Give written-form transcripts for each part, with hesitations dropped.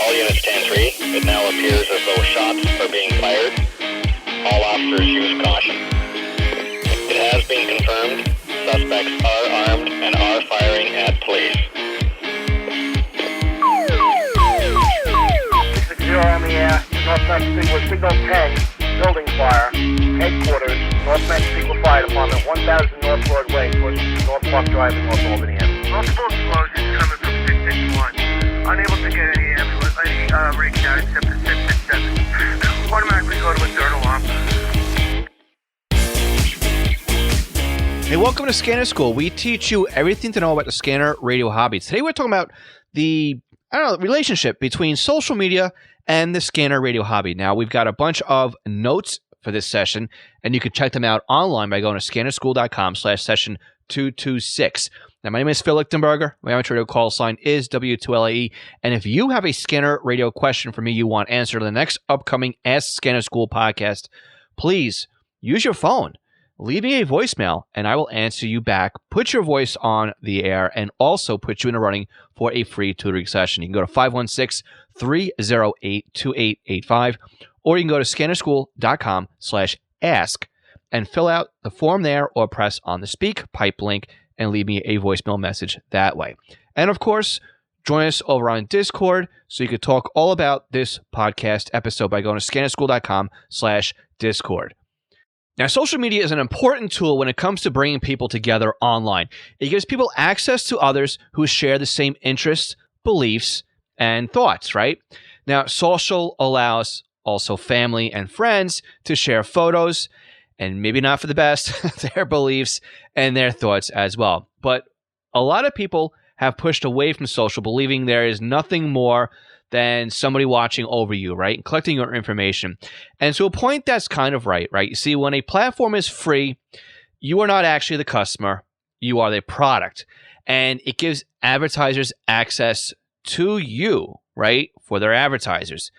All units stand 3. It now appears as though shots are being fired. All officers use caution. It has been confirmed. Suspects are armed and are firing at police. 60 on the air. Northwest Signal 10. Building fire. Headquarters. Northwest Signal Fire Department. 1000 North Broadway. Towards North Park Drive in North Albany. Multiple explosions coming from 661. Unable to get any ambulance, any reach out except for 667. Automatically go to a third alarm. Hey, welcome to Scanner School. We teach you everything to know about the scanner radio hobby. Today we're talking about the relationship between social media and the scanner radio hobby. Now, we've got a bunch of notes for this session, and you can check them out online by going to scannerschool.com/session 226. Now, my name is Phil Lichtenberger. My amateur radio call sign is W2LAE. And if you have a scanner radio question for me you want answered in the next upcoming Ask Scanner School podcast, please use your phone. Leave me a voicemail, and I will answer you back. Put your voice on the air, and also put you in a running for a free tutoring session. You can go to 516-308-2885, or you can go to scannerschool.com/ask and fill out the form there, or press on the speak pipe link and leave me a voicemail message that way. And of course, join us over on Discord so you can talk all about this podcast episode by going to scannerschool.com/discord. Now, social media is an important tool when it comes to bringing people together online. It gives people access to others who share the same interests, beliefs, and thoughts, right? Now, social allows also family and friends to share photos, and maybe not for the best, their beliefs and their thoughts as well. But a lot of people have pushed away from social, believing there is nothing more than somebody watching over you, right? And collecting your information. And to a point, that's kind of right? You see, when a platform is free, you are not actually the customer. You are the product. And it gives advertisers access to you, right? For their advertisers.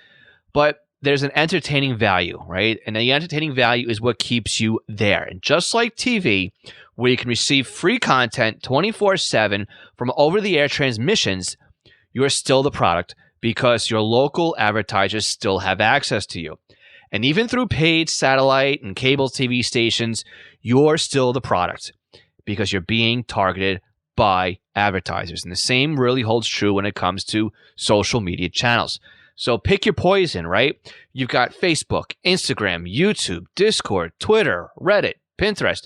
But there's an entertaining value, right? And the entertaining value is what keeps you there. And just like TV, where you can receive free content 24/7 from over-the-air transmissions, you are still the product because your local advertisers still have access to you. And even through paid satellite and cable TV stations, you're still the product because you're being targeted by advertisers. And the same really holds true when it comes to social media channels. So pick your poison, right? You've got Facebook, Instagram, YouTube, Discord, Twitter, Reddit, Pinterest,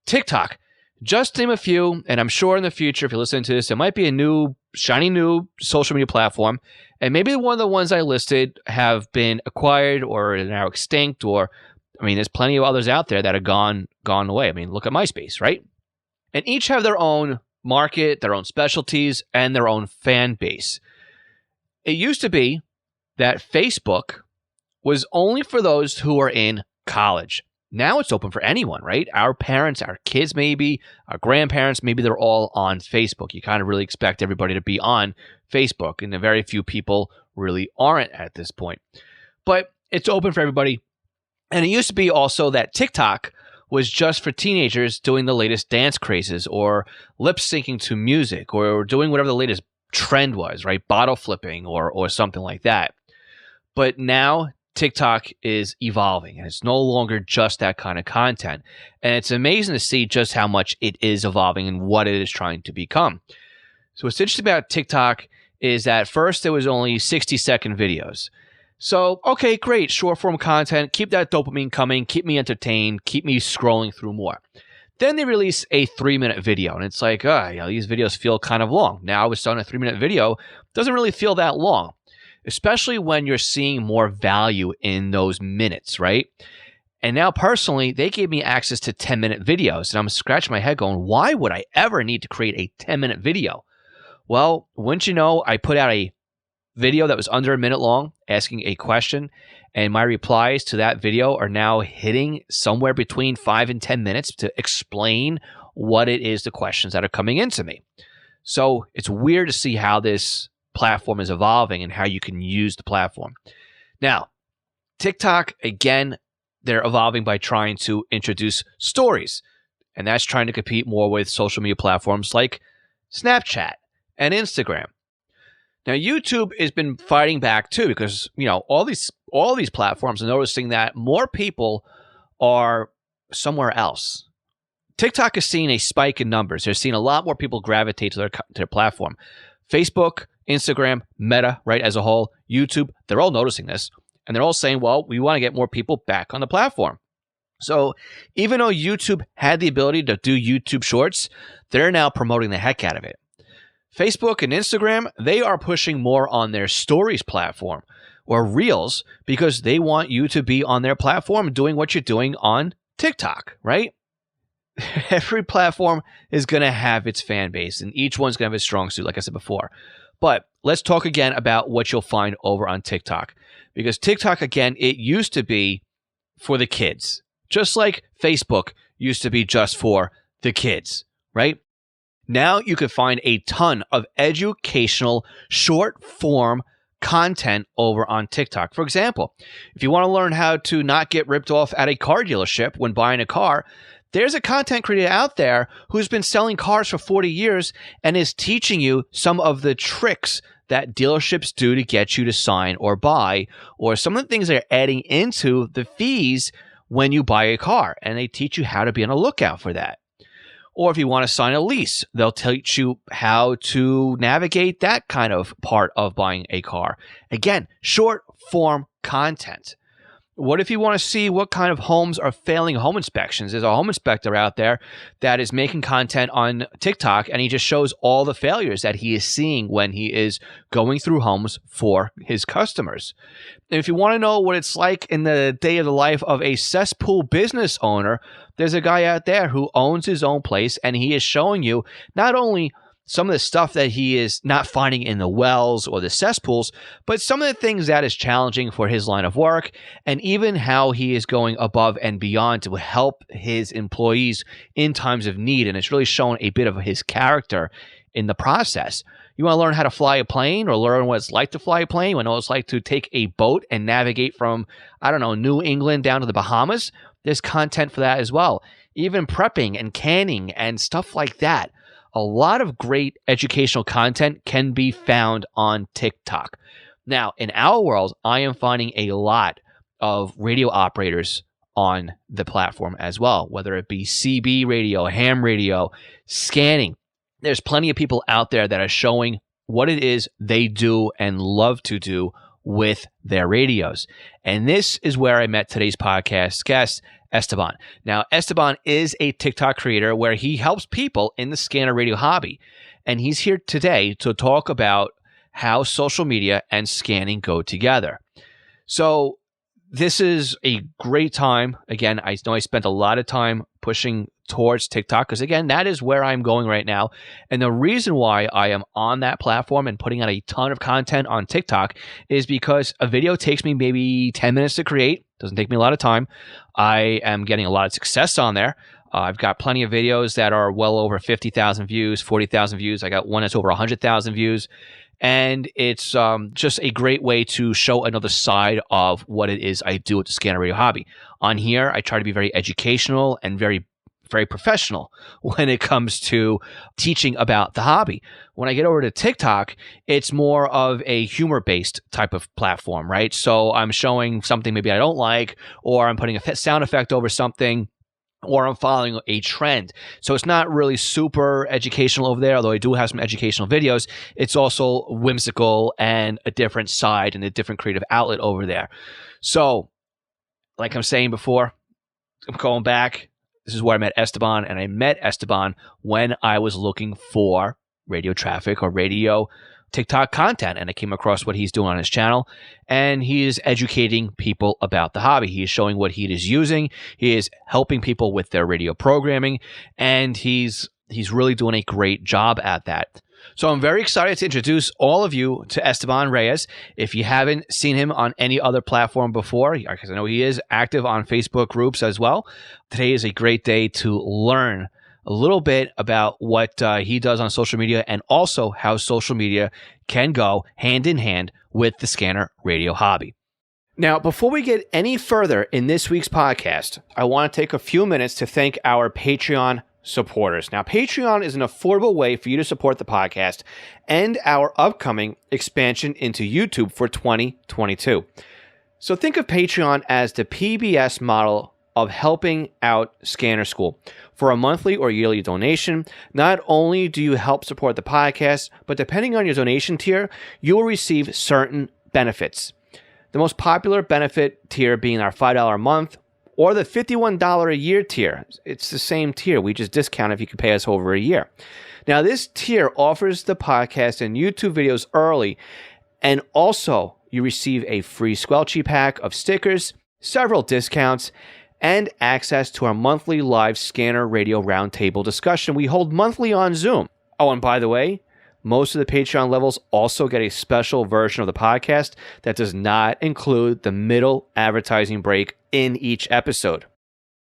TikTok. Just name a few, and I'm sure in the future, if you're listening to this, there might be a new, shiny new social media platform, and maybe one of the ones I listed have been acquired or are now extinct, or, I mean, there's plenty of others out there that have gone away. I mean, look at MySpace, right? And each have their own market, their own specialties, and their own fan base. It used to be that Facebook was only for those who are in college. Now it's open for anyone, right? Our parents, our kids maybe, our grandparents, maybe they're all on Facebook. You kind of really expect everybody to be on Facebook, and very few people really aren't at this point. But it's open for everybody. And it used to be also that TikTok was just for teenagers doing the latest dance crazes or lip syncing to music or doing whatever the latest trend was, right? Bottle flipping or something like that. But now TikTok is evolving, and it's no longer just that kind of content. And it's amazing to see just how much it is evolving and what it is trying to become. So what's interesting about TikTok is that first there was only 60-second videos. So, okay, great, short-form content. Keep that dopamine coming. Keep me entertained. Keep me scrolling through more. Then they release a 3-minute video, and it's like, these videos feel kind of long. Now, with starting a 3-minute video, doesn't really feel that long, especially when you're seeing more value in those minutes, right? And now, personally, they gave me access to 10-minute videos, and I'm scratching my head going, why would I ever need to create a 10-minute video? Well, wouldn't you know, I put out a video that was under a minute long asking a question, and my replies to that video are now hitting somewhere between 5 and 10 minutes to explain what it is, the questions that are coming into me. So it's weird to see how this platform is evolving and how you can use the platform. Now, TikTok, again, they're evolving by trying to introduce stories, and that's trying to compete more with social media platforms like Snapchat and Instagram. Now, YouTube has been fighting back too because, all these platforms are noticing that more people are somewhere else. TikTok is seeing a spike in numbers. They're seeing a lot more people gravitate to their platform. Facebook, Instagram, Meta, right, as a whole, YouTube, they're all noticing this. And they're all saying, well, we want to get more people back on the platform. So even though YouTube had the ability to do YouTube Shorts, they're now promoting the heck out of it. Facebook and Instagram, they are pushing more on their Stories platform or Reels because they want you to be on their platform doing what you're doing on TikTok, right? Every platform is going to have its fan base, and each one's going to have its strong suit, like I said before. But let's talk again about what you'll find over on TikTok. Because TikTok, again, it used to be for the kids, just like Facebook used to be just for the kids, right? Now you can find a ton of educational short-form content over on TikTok. For example, if you want to learn how to not get ripped off at a car dealership when buying a car, there's a content creator out there who's been selling cars for 40 years and is teaching you some of the tricks that dealerships do to get you to sign or buy, or some of the things they're adding into the fees when you buy a car. And they teach you how to be on the lookout for that. Or if you want to sign a lease, they'll teach you how to navigate that kind of part of buying a car. Again, short form content. What if you want to see what kind of homes are failing home inspections? There's a home inspector out there that is making content on TikTok, and he just shows all the failures that he is seeing when he is going through homes for his customers. And if you want to know what it's like in the day of the life of a cesspool business owner, there's a guy out there who owns his own place, and he is showing you not only some of the stuff that he is not finding in the wells or the cesspools, but some of the things that is challenging for his line of work, and even how he is going above and beyond to help his employees in times of need. And it's really showing a bit of his character in the process. You want to learn how to fly a plane or learn what it's like to fly a plane? You want to know what it's like to take a boat and navigate from, New England down to the Bahamas? There's content for that as well. Even prepping and canning and stuff like that. A lot of great educational content can be found on TikTok. Now, in our world, I am finding a lot of radio operators on the platform as well, whether it be CB radio, ham radio, scanning. There's plenty of people out there that are showing what it is they do and love to do with their radios. And this is where I met today's podcast guest, Esteban. Now, Esteban is a TikTok creator where he helps people in the scanner radio hobby. And he's here today to talk about how social media and scanning go together. So this is a great time. Again, I know I spent a lot of time pushing towards TikTok because, again, that is where I'm going right now. And the reason why I am on that platform and putting out a ton of content on TikTok is because a video takes me maybe 10 minutes to create. Doesn't take me a lot of time. I am getting a lot of success on there. I've got plenty of videos that are well over 50,000 views, 40,000 views. I got one that's over 100,000 views. And it's just a great way to show another side of what it is I do with the scanner radio hobby. On here, I try to be very educational and very professional when it comes to teaching about the hobby. When I get over to TikTok, it's more of a humor-based type of platform, right? So I'm showing something maybe I don't like, or I'm putting a sound effect over something, or I'm following a trend. So it's not really super educational over there, although I do have some educational videos. It's also whimsical and a different side and a different creative outlet over there. So, like I'm saying before, I'm going back. This is where I met Esteban, and I met Esteban when I was looking for radio traffic or radio TikTok content, and I came across what he's doing on his channel, and he is educating people about the hobby. He is showing what he is using. He is helping people with their radio programming, and he's really doing a great job at that. So I'm very excited to introduce all of you to Esteban Reyes. If you haven't seen him on any other platform before, because I know he is active on Facebook groups as well, today is a great day to learn a little bit about what he does on social media, and also how social media can go hand in hand with the scanner radio hobby. Now, before we get any further in this week's podcast, I want to take a few minutes to thank our Patreon supporters. Now, Patreon is an affordable way for you to support the podcast and our upcoming expansion into YouTube for 2022. So think of Patreon as the PBS model of helping out Scanner School. For a monthly or yearly donation, not only do you help support the podcast, but depending on your donation tier, you will receive certain benefits. The most popular benefit tier being our $5 a month or the $51 a year tier. It's the same tier. We just discount if you can pay us over a year. Now, this tier offers the podcast and YouTube videos early, and also you receive a free Squelchy pack of stickers, several discounts, and access to our monthly live Scanner Radio Roundtable discussion we hold monthly on Zoom. Oh, and by the way, most of the Patreon levels also get a special version of the podcast that does not include the middle advertising break in each episode.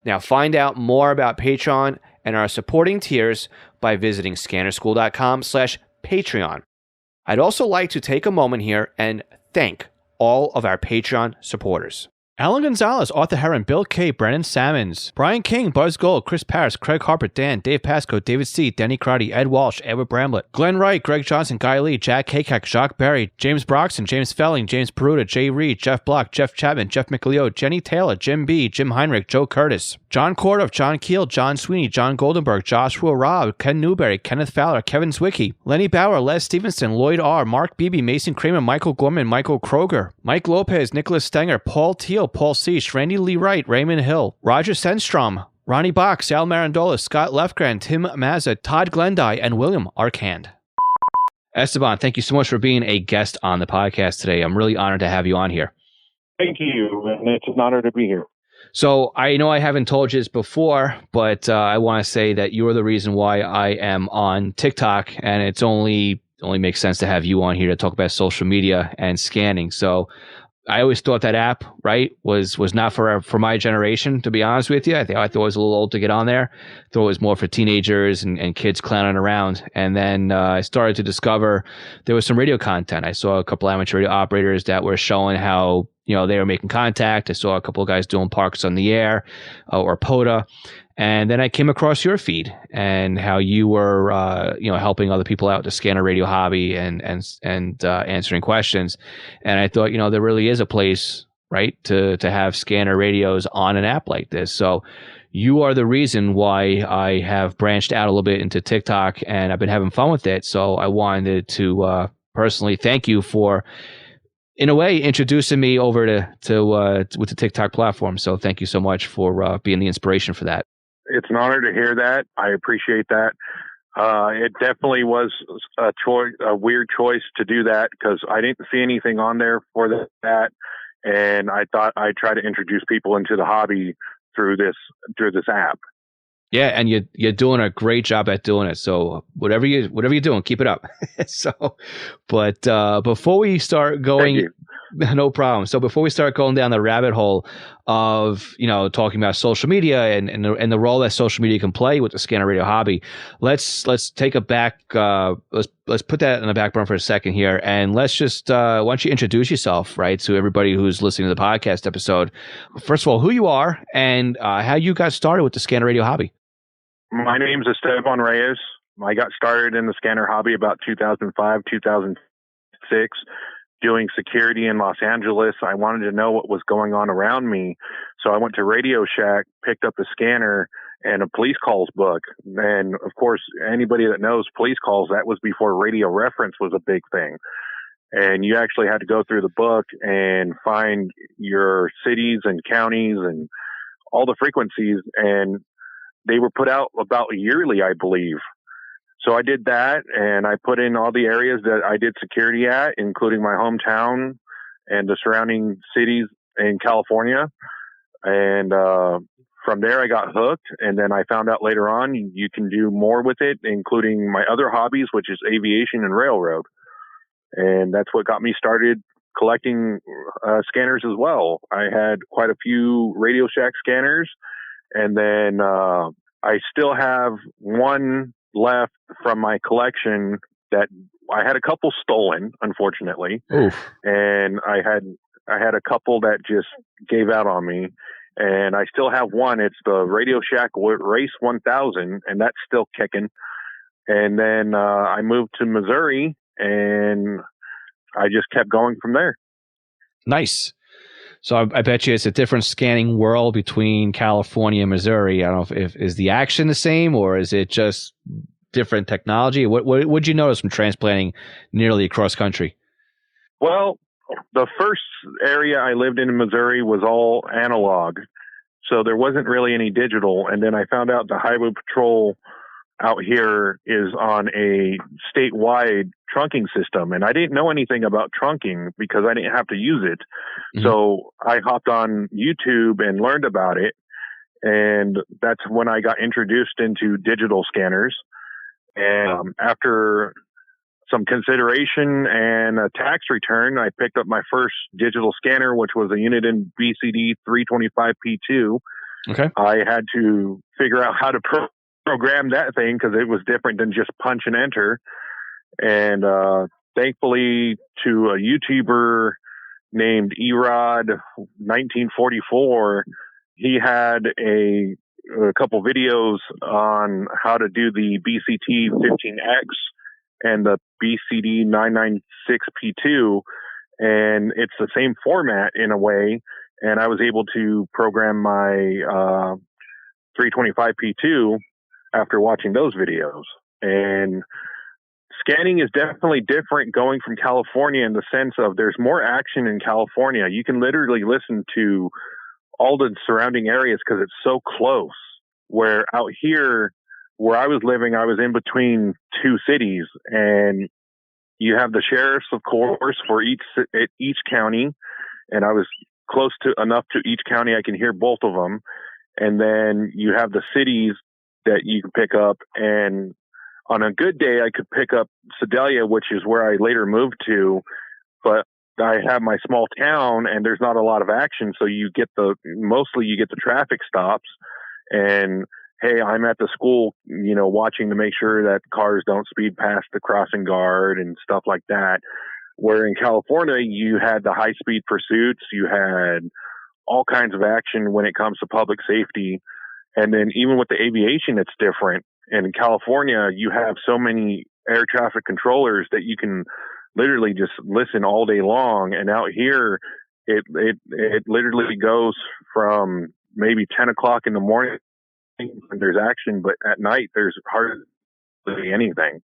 Now, find out more about Patreon and our supporting tiers by visiting scannerschool.com/Patreon. I'd also like to take a moment here and thank all of our Patreon supporters. Alan Gonzalez, Arthur Heron, Bill K., Brennan Sammons, Brian King, Buzz Gold, Chris Paris, Craig Harper, Dan, Dave Pasco, David C., Denny Crotty, Ed Walsh, Edward Bramlett, Glenn Wright, Greg Johnson, Guy Lee, Jack Kakak, Jacques Berry, James Broxton, James Felling, James Peruta, Jay Reed, Jeff Block, Jeff Chapman, Jeff McLeod, Jenny Taylor, Jim B., Jim Heinrich, Joe Curtis, John Cordoff, John Keel, John Sweeney, John Goldenberg, Joshua Robb, Ken Newberry, Kenneth Fowler, Kevin Zwicky, Lenny Bauer, Les Stevenson, Lloyd R., Mark Beebe, Mason Kramer, Michael Gorman, Michael Kroger, Mike Lopez, Nicholas Stenger, Paul Teal, Paul Seish, Randy Lee Wright, Raymond Hill, Roger Senstrom, Ronnie Bach, Sal Marandola, Scott Lefgren, Tim Mazza, Todd Glendy, and William Arcand. Esteban, thank you so much for being a guest on the podcast today. I'm really honored to have you on here. Thank you, and it's an honor to be here. So I know I haven't told you this before, but I want to say that you are the reason why I am on TikTok, and it's only makes sense to have you on here to talk about social media and scanning. So I always thought that app, right, was not for my generation, to be honest with you. I thought it was a little old to get on there. I thought it was more for teenagers and kids clowning around. And then I started to discover there was some radio content. I saw a couple amateur radio operators that were showing how, they were making contact. I saw a couple of guys doing parks on the air or POTA. And then I came across your feed and how you were, helping other people out to Scanner Radio hobby and answering questions. And I thought, there really is a place, right, to have Scanner radios on an app like this. So you are the reason why I have branched out a little bit into TikTok, and I've been having fun with it. So I wanted to personally thank you for, in a way, introducing me over to with the TikTok platform. So thank you so much for being the inspiration for that. It's an honor to hear that. I appreciate that. It definitely was a weird choice to do that because I didn't see anything on there for that, and I thought I'd try to introduce people into the hobby through this app. Yeah, and you're doing a great job at doing it. So whatever you're doing, keep it up. But before we start going, thank you. No problem. So before we start going down the rabbit hole of talking about social media and the role that social media can play with the Scanner Radio hobby, let's take a back. Let's put that in the back burner for a second here, and let's just why don't you introduce yourself, right, to everybody who's listening to the podcast episode. First of all, who you are and how you got started with the Scanner Radio hobby. My name's Esteban Reyes. I got started in the scanner hobby about 2005, 2006, doing security in Los Angeles. I wanted to know what was going on around me. So I went to Radio Shack, picked up a scanner and a police calls book. And of course, anybody that knows police calls, that was before radio reference was a big thing. And you actually had to go through the book and find your cities and counties and all the frequencies. And they were put out about yearly, I believe. So I did that, and I put in all the areas that I did security at, including my hometown and the surrounding cities in California. And from there, I got hooked. And then I found out later on you can do more with it, including my other hobbies, which is aviation and railroad. And that's what got me started collecting scanners as well. I had quite a few Radio Shack scanners. And then I still have one left from my collection that I had a couple stolen, unfortunately. Oof. And I had a couple that just gave out on me. and I still have one. It's the Radio Shack Race 1000, and that's still kicking. And then I moved to Missouri, and I just kept going from there. Nice. So I bet you it's a different scanning world between California and Missouri. I don't know if is the action the same, or is it just different technology? What'd you notice from transplanting nearly across country? Well, the first area I lived in Missouri was all analog, so there wasn't really any digital. And then I found out the Highway Patrol out here is on a statewide trunking system, and I didn't know anything about trunking because I didn't have to use it. Mm-hmm. So I hopped on YouTube and learned about it, and that's when I got introduced into digital scanners. And after some consideration and a tax return, I picked up my first digital scanner, which was a Uniden BCD 325P2. Okay. I had to figure out how to program that thing because it was different than just punch and enter. And thankfully, to a YouTuber named Erod 1944, he had a couple videos on how to do the BCT 15X and the BCD 996P2, and it's the same format in a way. And I was able to program my 325P2 after watching those videos. And scanning is definitely different going from California in the sense of there's more action in California. You can literally listen to all the surrounding areas because it's so close. Where out here, where I was living, I was in between two cities, and you have the sheriffs, of course, for each county, and I was close to enough to each county I can hear both of them. And then you have the cities that you can pick up, and on a good day, I could pick up Sedalia, which is where I later moved to, but I have my small town, and there's not a lot of action, so mostly you get the traffic stops, and hey, I'm at the school, watching to make sure that cars don't speed past the crossing guard and stuff like that. Where in California, you had the high-speed pursuits, you had all kinds of action when it comes to public safety. And then even with the aviation, it's different. And in California, you have so many air traffic controllers that you can literally just listen all day long. And out here, it literally goes from maybe 10 o'clock in the morning when there's action, but at night there's hardly anything.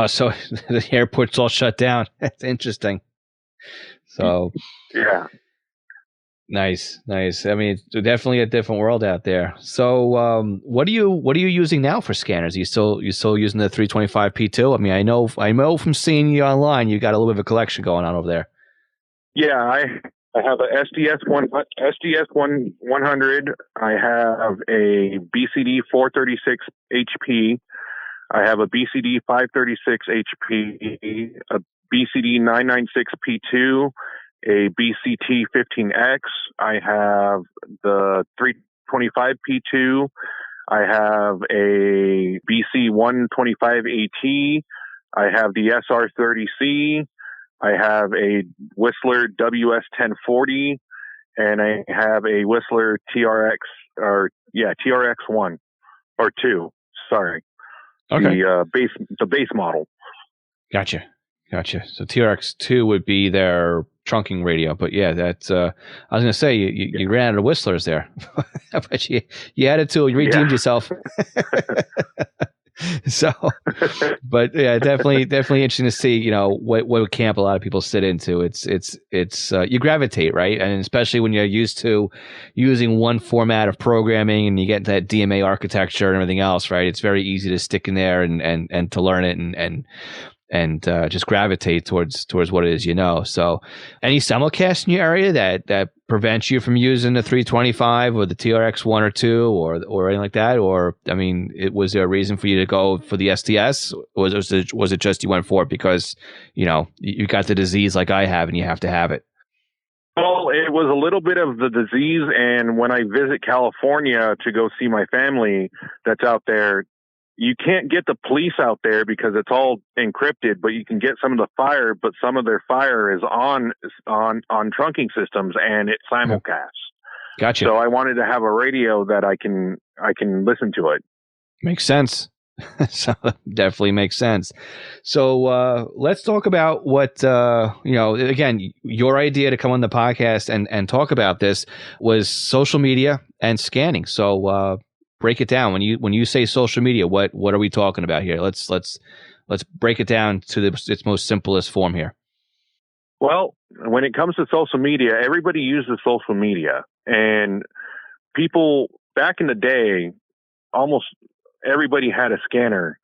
So the airport's all shut down. That's interesting. So yeah. Nice. I mean, it's definitely a different world out there. So, what are you using now for scanners? Are you still using the 325P2? I mean, I know from seeing you online, you got a little bit of a collection going on over there. Yeah, I have a SDS 100. I have a BCD 436 HP. I have a BCD 536 HP, a BCD 996P2. A BCT 15X. I have the 325P2. I have a BC 125AT. I have the SR30C. I have a Whistler WS1040, and I have a Whistler TRX1 or 2. Sorry. Okay. The base model. Gotcha. So TRX2 would be their trunking radio, but yeah, that's. I was going to say you ran out of Whistlers there, but you added to it. You redeemed yourself. So, but yeah, definitely interesting to see. What camp a lot of people sit into. It's you gravitate, right, and especially when you're used to using one format of programming and you get that DMA architecture and everything else, right? It's very easy to stick in there and to learn it and just gravitate towards what it is, So any simulcast in your area that prevents you from using the 325 or the TRX1 or 2 or anything like that? Or, I mean, was there a reason for you to go for the SDS? Or was it just you went for it because, you got the disease like I have and you have to have it? Well, it was a little bit of the disease. And when I visit California to go see my family that's out there, you can't get the police out there because it's all encrypted, but you can get some of the fire, but some of their fire is on trunking systems and it simulcasts. Gotcha. So I wanted to have a radio that I can listen to it. Makes sense. So definitely makes sense. So let's talk about what again, your idea to come on the podcast and talk about this was social media and scanning. So break it down. When you say social media, what are we talking about here? Let's break it down to its most simplest form here. Well, when it comes to social media, everybody uses social media, and people back in the day, almost everybody had a scanner.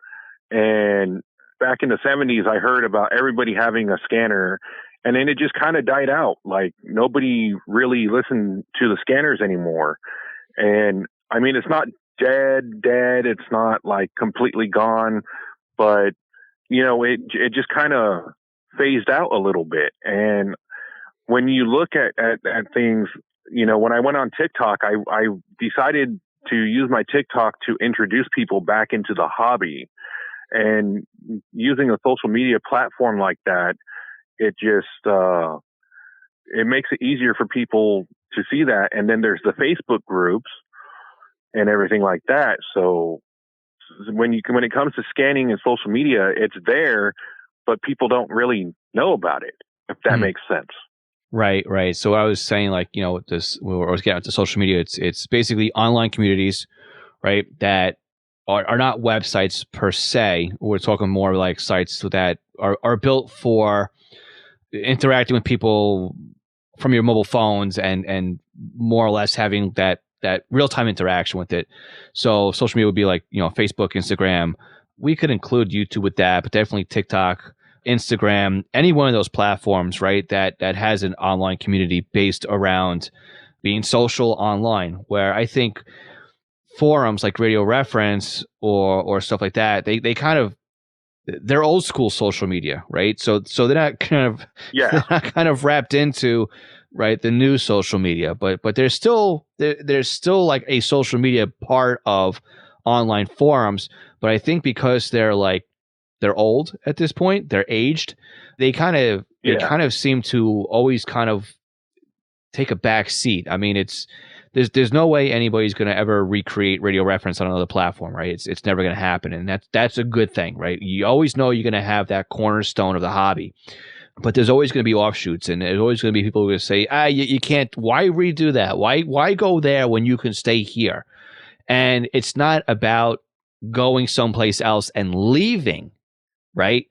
And back in the 70s, I heard about everybody having a scanner, and then it just kind of died out. Like nobody really listened to the scanners anymore. And I mean, it's not dead. It's not like completely gone, but it just kind of phased out a little bit. And when you look at things, when I went on TikTok, I decided to use my TikTok to introduce people back into the hobby. And using a social media platform like that, it just it makes it easier for people to see that. And then there's the Facebook groups and everything like that. So when it comes to scanning and social media, it's there, but people don't really know about it, if that makes sense. Right. So I was saying, like, I was getting into social media. It's basically online communities, right, that are not websites per se. We're talking more like sites that are built for interacting with people from your mobile phones and more or less having that real-time interaction with it. So social media would be like, Facebook, Instagram. We could include YouTube with that, but definitely TikTok, Instagram, any one of those platforms, right, that has an online community based around being social online, where I think forums like Radio Reference or stuff like that, they're old school social media, right? So they're not they're not kind of wrapped into, right, the new social media, but there's still like a social media part of online forums. But I think because they're old at this point, they're aged, they kind of seem to always kind of take a back seat. I mean, there's no way anybody's going to ever recreate Radio Reference on another platform, right? It's never going to happen, and that's a good thing, right? You always know you're going to have that cornerstone of the hobby, but there's always going to be offshoots, and there's always going to be people who are going to say, you can't. Why redo that? Why go there when you can stay here? And it's not about going someplace else and leaving, right,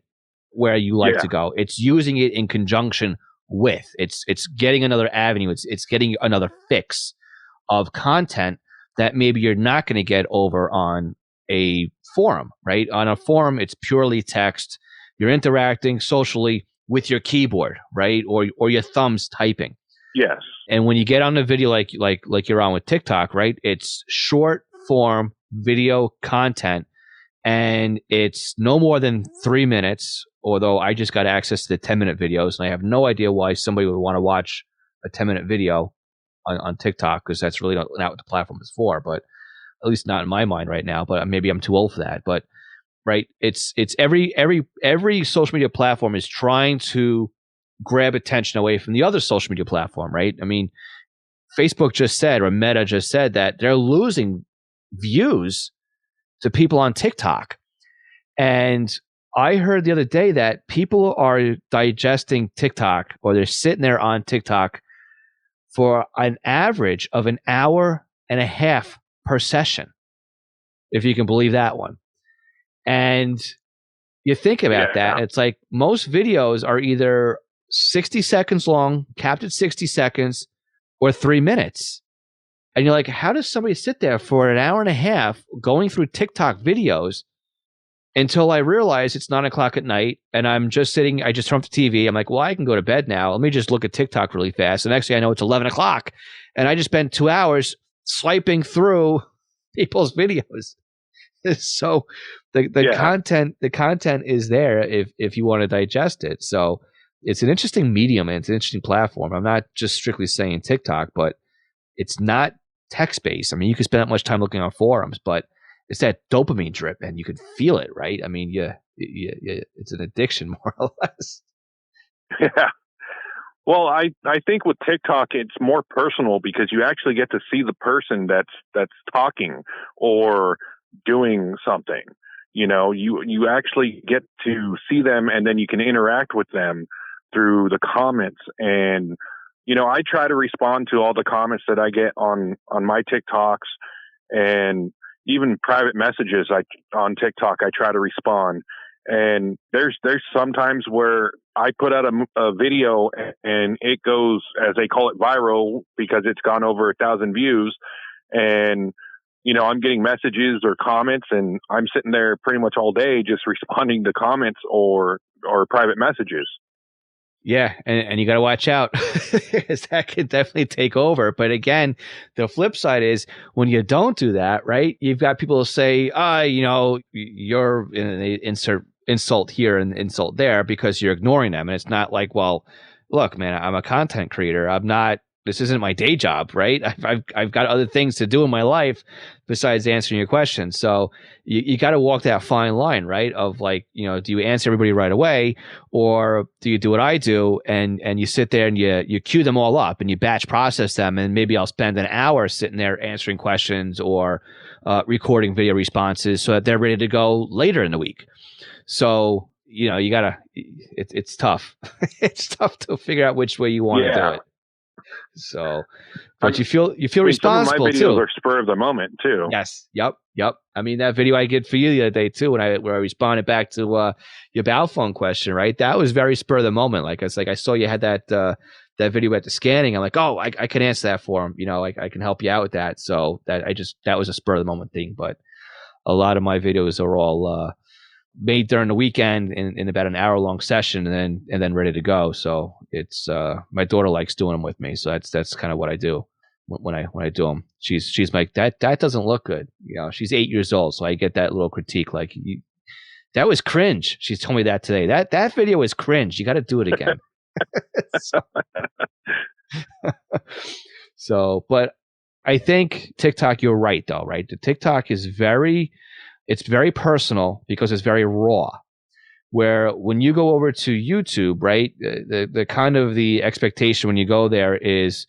where you like to go. It's using it in conjunction with. It's getting another avenue. It's getting another fix of content that maybe you're not going to get over on a forum, right? On a forum, it's purely text. You're interacting socially with your keyboard, right, or your thumbs typing. Yes. And when you get on the video, like you're on with TikTok, right? It's short form video content, and it's no more than 3 minutes. Although I just got access to the 10-minute videos, and I have no idea why somebody would want to watch a 10-minute video on TikTok, because that's really not what the platform is for. But at least not in my mind right now. But maybe I'm too old for that. But right, it's every social media platform is trying to grab attention away from the other social media platform, right? I mean, Facebook just said, or Meta just said, that they're losing views to people on TikTok. And I heard the other day that people are digesting TikTok, or they're sitting there on TikTok for an average of an hour and a half per session, if you can believe that one. And you think about that, it's like most videos are either 60 seconds long, capped at 60 seconds, or 3 minutes. And you're like, how does somebody sit there for an hour and a half going through TikTok videos until I realize it's 9 o'clock at night and I'm just sitting, I just turned off the TV. I'm like, well, I can go to bed now. Let me just look at TikTok really fast. And next thing I know, it's 11 o'clock. And I just spent 2 hours swiping through people's videos. So the content is there if you want to digest it. So it's an interesting medium and it's an interesting platform. I'm not just strictly saying TikTok, but it's not text-based. I mean, you can spend that much time looking on forums, but it's that dopamine drip, and you can feel it, right? I mean, it's an addiction, more or less. Yeah. Well, I think with TikTok, it's more personal because you actually get to see the person that's talking or doing something. You know, you actually get to see them, and then you can interact with them through the comments. And you know, I try to respond to all the comments that I get on my TikToks, and even private messages on TikTok. I try to respond. And there's sometimes where I put out a video and it goes, as they call it, viral because it's gone over 1,000 views. And, you know, I'm getting messages or comments, and I'm sitting there pretty much all day just responding to comments or private messages. Yeah, and you got to watch out because that could definitely take over. But again, the flip side is when you don't do that, right? You've got people say, you know, you're in an insult here and insult there because you're ignoring them. And it's not like, well, look, man, I'm a content creator. I'm not. This isn't my day job, right? I've got other things to do in my life besides answering your questions. So you got to walk that fine line, right? Of like, you know, do you answer everybody right away, or do you do what I do and you sit there and you queue them all up and you batch process them, and maybe I'll spend an hour sitting there answering questions or recording video responses so that they're ready to go later in the week. So you know, you gotta. It's tough. It's tough to figure out which way you want to do it. So, but you feel responsible some of my videos too. are spur of the moment too. Yes. Yep. I mean, that video I did for you the other day too, where I responded back to your bow phone question, right? That was very spur of the moment. Like it's like I saw you had that video at the scanning. I'm like, oh, I can answer that for him. You know, I can help you out with that. So that was a spur of the moment thing. But a lot of my videos are all made during the weekend in about an hour-long session and then ready to go. So it's my daughter likes doing them with me. So that's kind of what I do when I do them. She's like, that doesn't look good. You know, she's 8 years old, so I get that little critique like, that was cringe. She told me that today. That video is cringe. You got to do it again. So, but I think TikTok, you're right though, right? The TikTok is it's very personal because it's very raw. Where when you go over to YouTube, right, the kind of the expectation when you go there is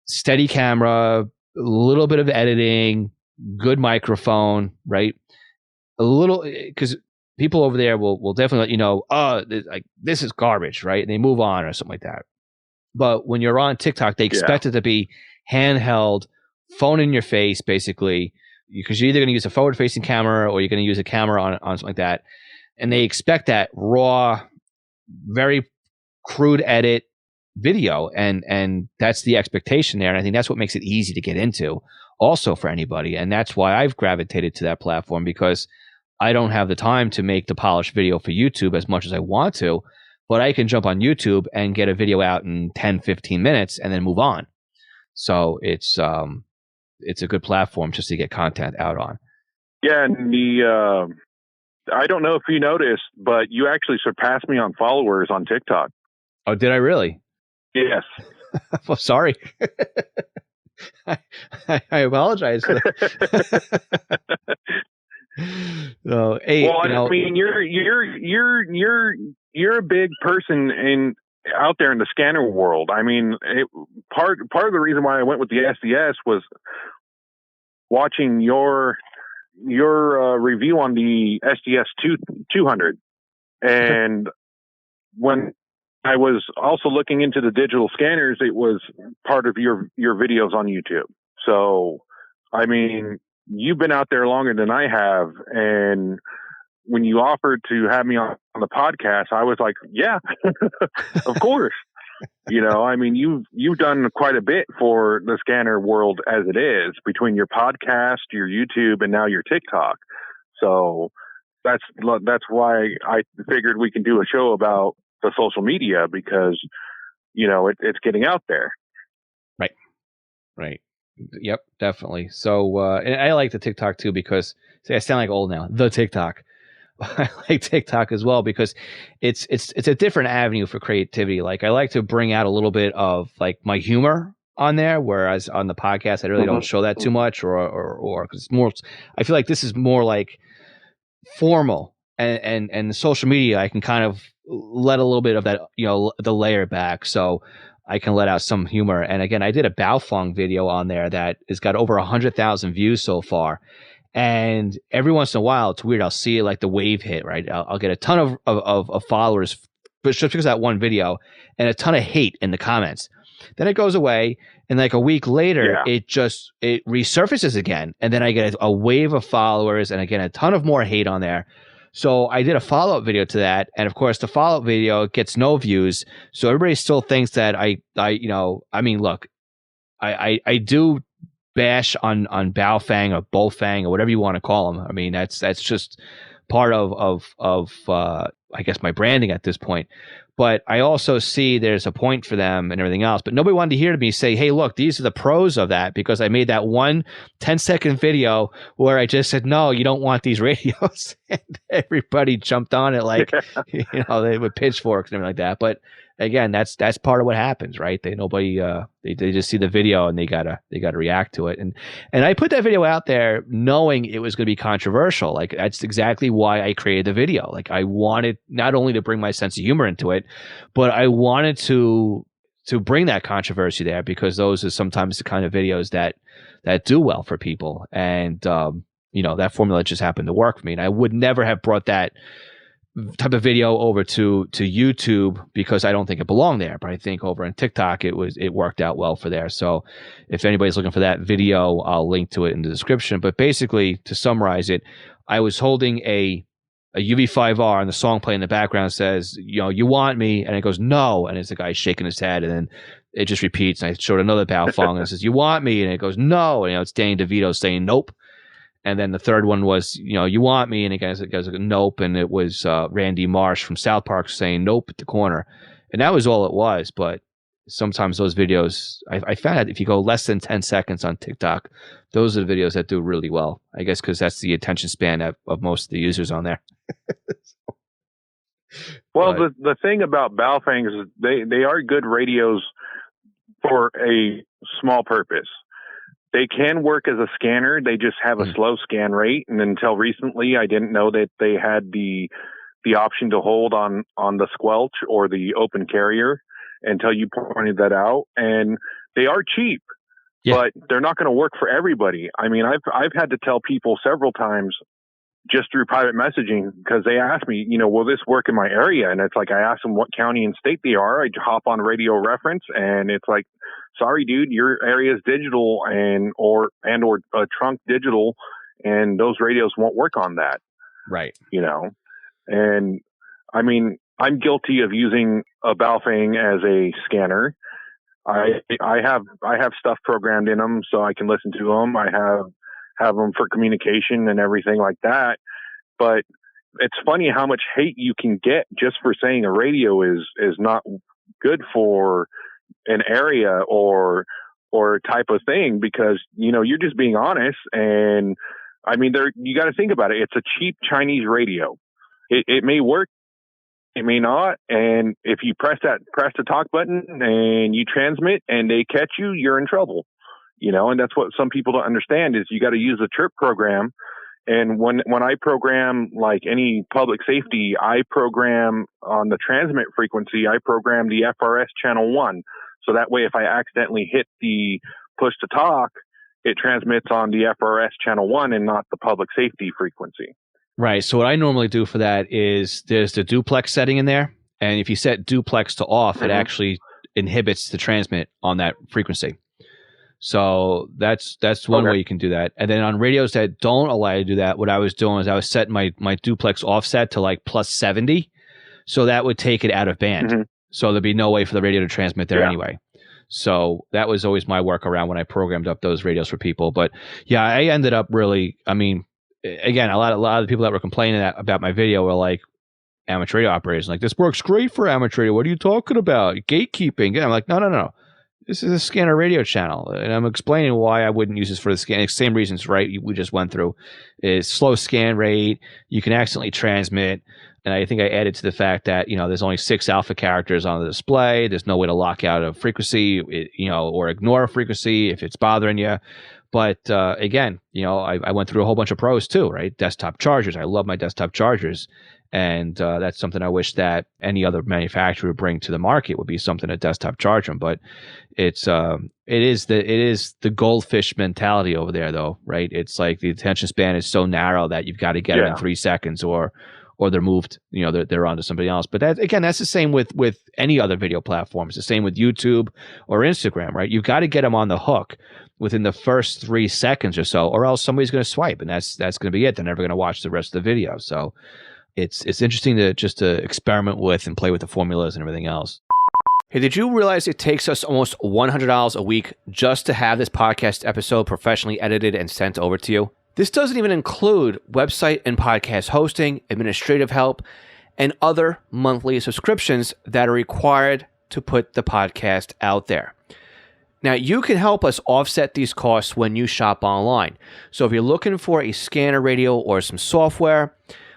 steady camera, a little bit of editing, good microphone, right? A little, because people over there will definitely let you know, like this is garbage, right? And they move on or something like that. But when you're on TikTok, they expect it to be handheld, phone in your face, basically, because you're either going to use a forward-facing camera or you're going to use a camera on something like that. And they expect that raw, very crude edit video. And that's the expectation there. And I think that's what makes it easy to get into also for anybody. And that's why I've gravitated to that platform, because I don't have the time to make the polished video for YouTube as much as I want to, but I can jump on YouTube and get a video out in 10, 15 minutes and then move on. So it's a good platform just to get content out on. Yeah, and I don't know if you noticed, but you actually surpassed me on followers on TikTok. Oh, did I really? Yes. Well, sorry. I apologize for that. So, hey, well, I mean, you're a big person out there in the scanner world. I mean, part of the reason why I went with the SDS was watching your review on the SDS 200, and when I was also looking into the digital scanners, it was part of your videos on YouTube. So, I mean, you've been out there longer than I have, and when you offered to have me on the podcast, I was like, yeah, of course. You know, I mean, you've done quite a bit for the scanner world as it is, between your podcast, your YouTube, and now your TikTok. So that's why I figured we can do a show about the social media, because, you know, it's getting out there. Right. Yep, definitely. So, and I like the TikTok too, because I sound like old now. The TikTok. I like TikTok as well because it's a different avenue for creativity. Like I like to bring out a little bit of like my humor on there, whereas on the podcast I really don't show that too much, or 'cause it's more. I feel like this is more like formal and the social media, I can kind of let a little bit of that, the layer back, so I can let out some humor. And again, I did a Baofeng video on there that has got over 100,000 views so far. And every once in a while, it's weird. I'll see like the wave hit, right? I'll get a ton of followers, but just because of that one video, and a ton of hate in the comments. Then it goes away, and like a week later, it resurfaces again, and then I get a wave of followers, and again a ton of more hate on there. So I did a follow-up video to that, and of course the follow-up video gets no views. So everybody still thinks that look, I do bash on Baofeng or Bofeng or whatever you want to call them. I mean, that's just part of I guess my branding at this point. But I also see there's a point for them and everything else. But nobody wanted to hear me say, hey, look, these are the pros of that, because I made that one 10-second video where I just said, no, you don't want these radios. And everybody jumped on it like, they with pitchforks and everything like that. But again, that's part of what happens, right? They just see the video and they gotta react to it. And I put that video out there knowing it was going to be controversial. Like, that's exactly why I created the video. Like, I wanted not only to bring my sense of humor into it, but I wanted to bring that controversy there, because those are sometimes the kind of videos that do well for people. And that formula just happened to work for me. And I would never have brought that type of video over to YouTube, because I don't think it belonged there. But I think over on TikTok it worked out well for there. So if anybody's looking for that video, I'll link to it in the description. But basically, to summarize it, I was holding a UV5R, and the song playing in the background says, you want me, and it goes no, and it's the guy shaking his head, and then it just repeats. And I showed another Baofeng and it says, you want me, and it goes no, and it's Danny DeVito saying nope. And then the third one was, you want me, and it goes nope, and it was Randy Marsh from South Park saying nope at the corner. And that was all it was. But sometimes those videos, I found out if you go less than 10 seconds on TikTok, those are the videos that do really well. I guess because that's the attention span of most of the users on there. Well, the thing about Baofeng is they are good radios for a small purpose. They can work as a scanner. They just have a slow scan rate. And until recently, I didn't know that they had the option to hold on the squelch or the open carrier until you pointed that out. And they are cheap, but they're not going to work for everybody. I mean, I've had to tell people several times just through private messaging, because they ask me, will this work in my area? And it's like, I ask them what county and state they are. I hop on Radio Reference, and it's like, sorry, dude, your area is digital or trunk digital, and those radios won't work on that. Right. And I mean, I'm guilty of using a Baofeng as a scanner. I have stuff programmed in them so I can listen to them. I have them for communication and everything like that. But it's funny how much hate you can get just for saying a radio is not good for an area or type of thing, because you're just being honest. And I mean, you got to think about it. It's a cheap Chinese radio. It may work, it may not. And if you press the talk button and you transmit and they catch you, you're in trouble. And that's what some people don't understand, is you got to use the chirp program. And when I program like any public safety, I program on the transmit frequency, I program the FRS channel 1. So that way, if I accidentally hit the push to talk, it transmits on the FRS channel 1 and not the public safety frequency. Right. So what I normally do for that is there's the duplex setting in there. And if you set duplex to off, it actually inhibits the transmit on that frequency. So that's one way you can do that. And then on radios that don't allow you to do that, what I was doing is I was setting my duplex offset to like plus 70. So that would take it out of band. So there'd be no way for the radio to transmit there anyway. So that was always my workaround when I programmed up those radios for people. But yeah, I ended up really, I mean, again, a lot of the people that were complaining about my video were like amateur radio operators. Like, this works great for amateur radio. What are you talking about? Gatekeeping. And I'm like, no. This is a scanner radio channel. And I'm explaining why I wouldn't use this for the scan. Same reasons, right? We just went through is slow scan rate. You can accidentally transmit. And I think I added to the fact that, there's only 6 alpha characters on the display. There's no way to lock out a frequency, or ignore a frequency if it's bothering you. But again, I went through a whole bunch of pros too, right? Desktop chargers. I love my desktop chargers. And that's something I wish that any other manufacturer would bring to the market, would be something to desktop charge them. But it is the goldfish mentality over there, though, right? It's like the attention span is so narrow that you've got to get them in 3 seconds, or they're moved. They're onto somebody else. But that's the same with any other video platforms. The same with YouTube or Instagram, right? You've got to get them on the hook within the first 3 seconds or so, or else somebody's going to swipe, and that's going to be it. They're never going to watch the rest of the video. So it's interesting to experiment with and play with the formulas and everything else. Hey, did you realize it takes us almost $100 a week just to have this podcast episode professionally edited and sent over to you? This doesn't even include website and podcast hosting, administrative help, and other monthly subscriptions that are required to put the podcast out there. Now, you can help us offset these costs when you shop online. So if you're looking for a scanner radio or some software,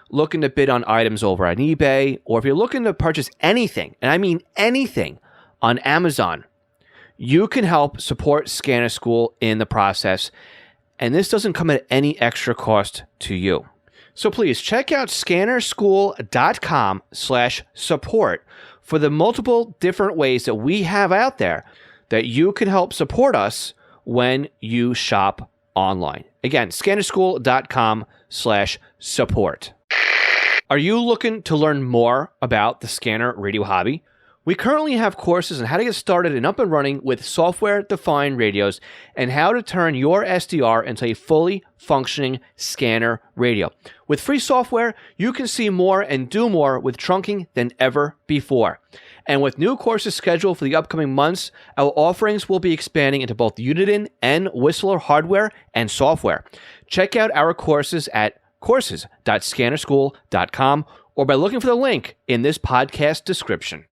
looking to bid on items over on eBay, or if you're looking to purchase anything, and I mean anything, on Amazon, you can help support Scanner School in the process, and this doesn't come at any extra cost to you. So please check out scannerschool.com/support for the multiple different ways that we have out there that you can help support us when you shop online. Again, scannerschool.com/support. Are you looking to learn more about the scanner radio hobby? We currently have courses on how to get started and up and running with software-defined radios and how to turn your SDR into a fully functioning scanner radio. With free software, you can see more and do more with trunking than ever before. And with new courses scheduled for the upcoming months, our offerings will be expanding into both Uniden and Whistler hardware and software. Check out our courses at courses.scannerschool.com or by looking for the link in this podcast description.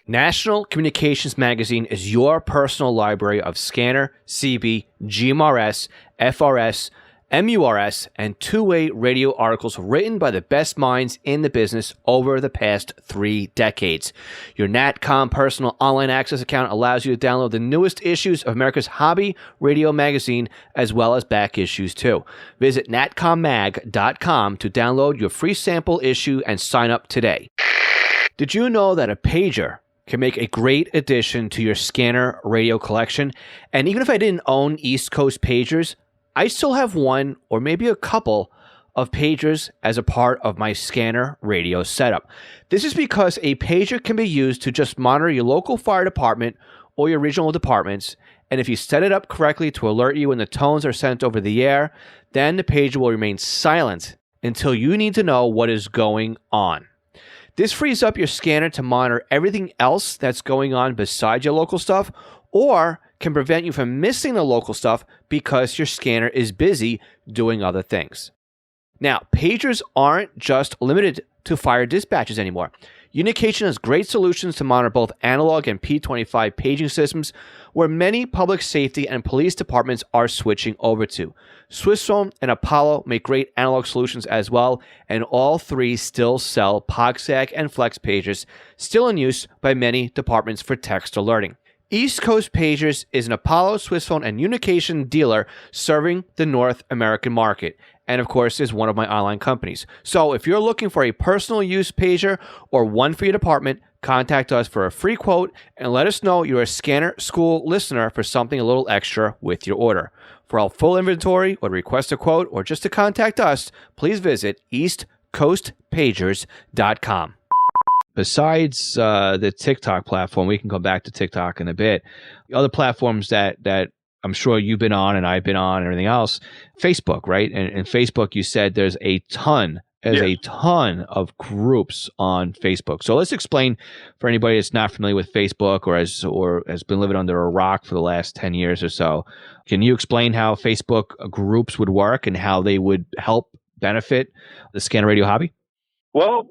National Communications Magazine is your personal library of scanner, CB, GMRS, FRS, MURS, and two-way radio articles written by the best minds in the business over the past 3 decades. Your NatCom personal online access account allows you to download the newest issues of America's hobby radio magazine, as well as back issues too. Visit natcommag.com to download your free sample issue and sign up today. Did you know that a pager can make a great addition to your scanner radio collection? And even if I didn't own East Coast pagers, I still have one or maybe a couple of pagers as a part of my scanner radio setup. This is because a pager can be used to just monitor your local fire department or your regional departments, and if you set it up correctly to alert you when the tones are sent over the air, then the pager will remain silent until you need to know what is going on. This frees up your scanner to monitor everything else that's going on besides your local stuff, or can prevent you from missing the local stuff because your scanner is busy doing other things. Now, pagers aren't just limited to fire dispatches anymore. Unication has great solutions to monitor both analog and P25 paging systems, where many public safety and police departments are switching over to. Swissphone and Apollo make great analog solutions as well, and all three still sell POGSAG and Flex pagers, still in use by many departments for text alerting. East Coast Pagers is an Apollo, Swissphone, and Unication dealer serving the North American market, and of course is one of my online companies. So if you're looking for a personal use pager or one for your department, contact us for a free quote and let us know you're a Scanner School listener for something a little extra with your order. For our full inventory or to request a quote or just to contact us, please visit eastcoastpagers.com. Besides the TikTok platform, we can go back to TikTok in a bit. The other platforms that I'm sure you've been on and I've been on and everything else, Facebook, right? And Facebook, you said there's a ton of groups on Facebook. So let's explain for anybody that's not familiar with Facebook or has been living under a rock for the last 10 years or so. Can you explain how Facebook groups would work and how they would help benefit the scanner radio hobby? Well,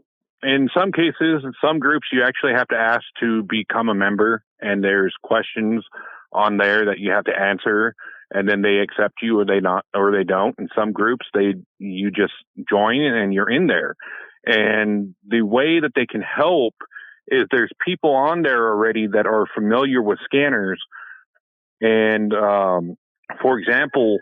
in some cases, in some groups, you actually have to ask to become a member, and there's questions on there that you have to answer, and then they accept you or they don't. In some groups, you just join and you're in there. And the way that they can help is there's people on there already that are familiar with scanners, and For example,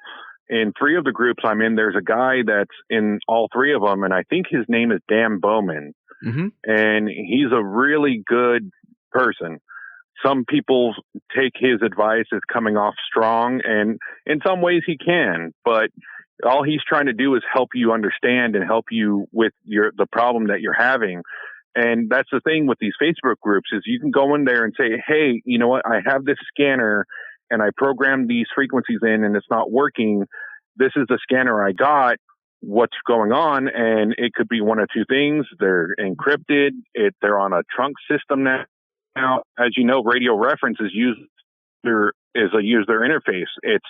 in 3 of the groups I'm in, there's a guy that's in all 3 of them, and I think his name is Dan Bowman. Mm-hmm. And he's a really good person. Some people take his advice as coming off strong, and in some ways he can, but all he's trying to do is help you understand and help you with the problem that you're having. And that's the thing with these Facebook groups is you can go in there and say, hey, you know what? I have this scanner and I programmed these frequencies in and it's not working. This is the scanner I got. What's going on? And it could be one of 2 things. They're encrypted. They're on a trunk system now. Now, as you know, radio reference is a user interface. It's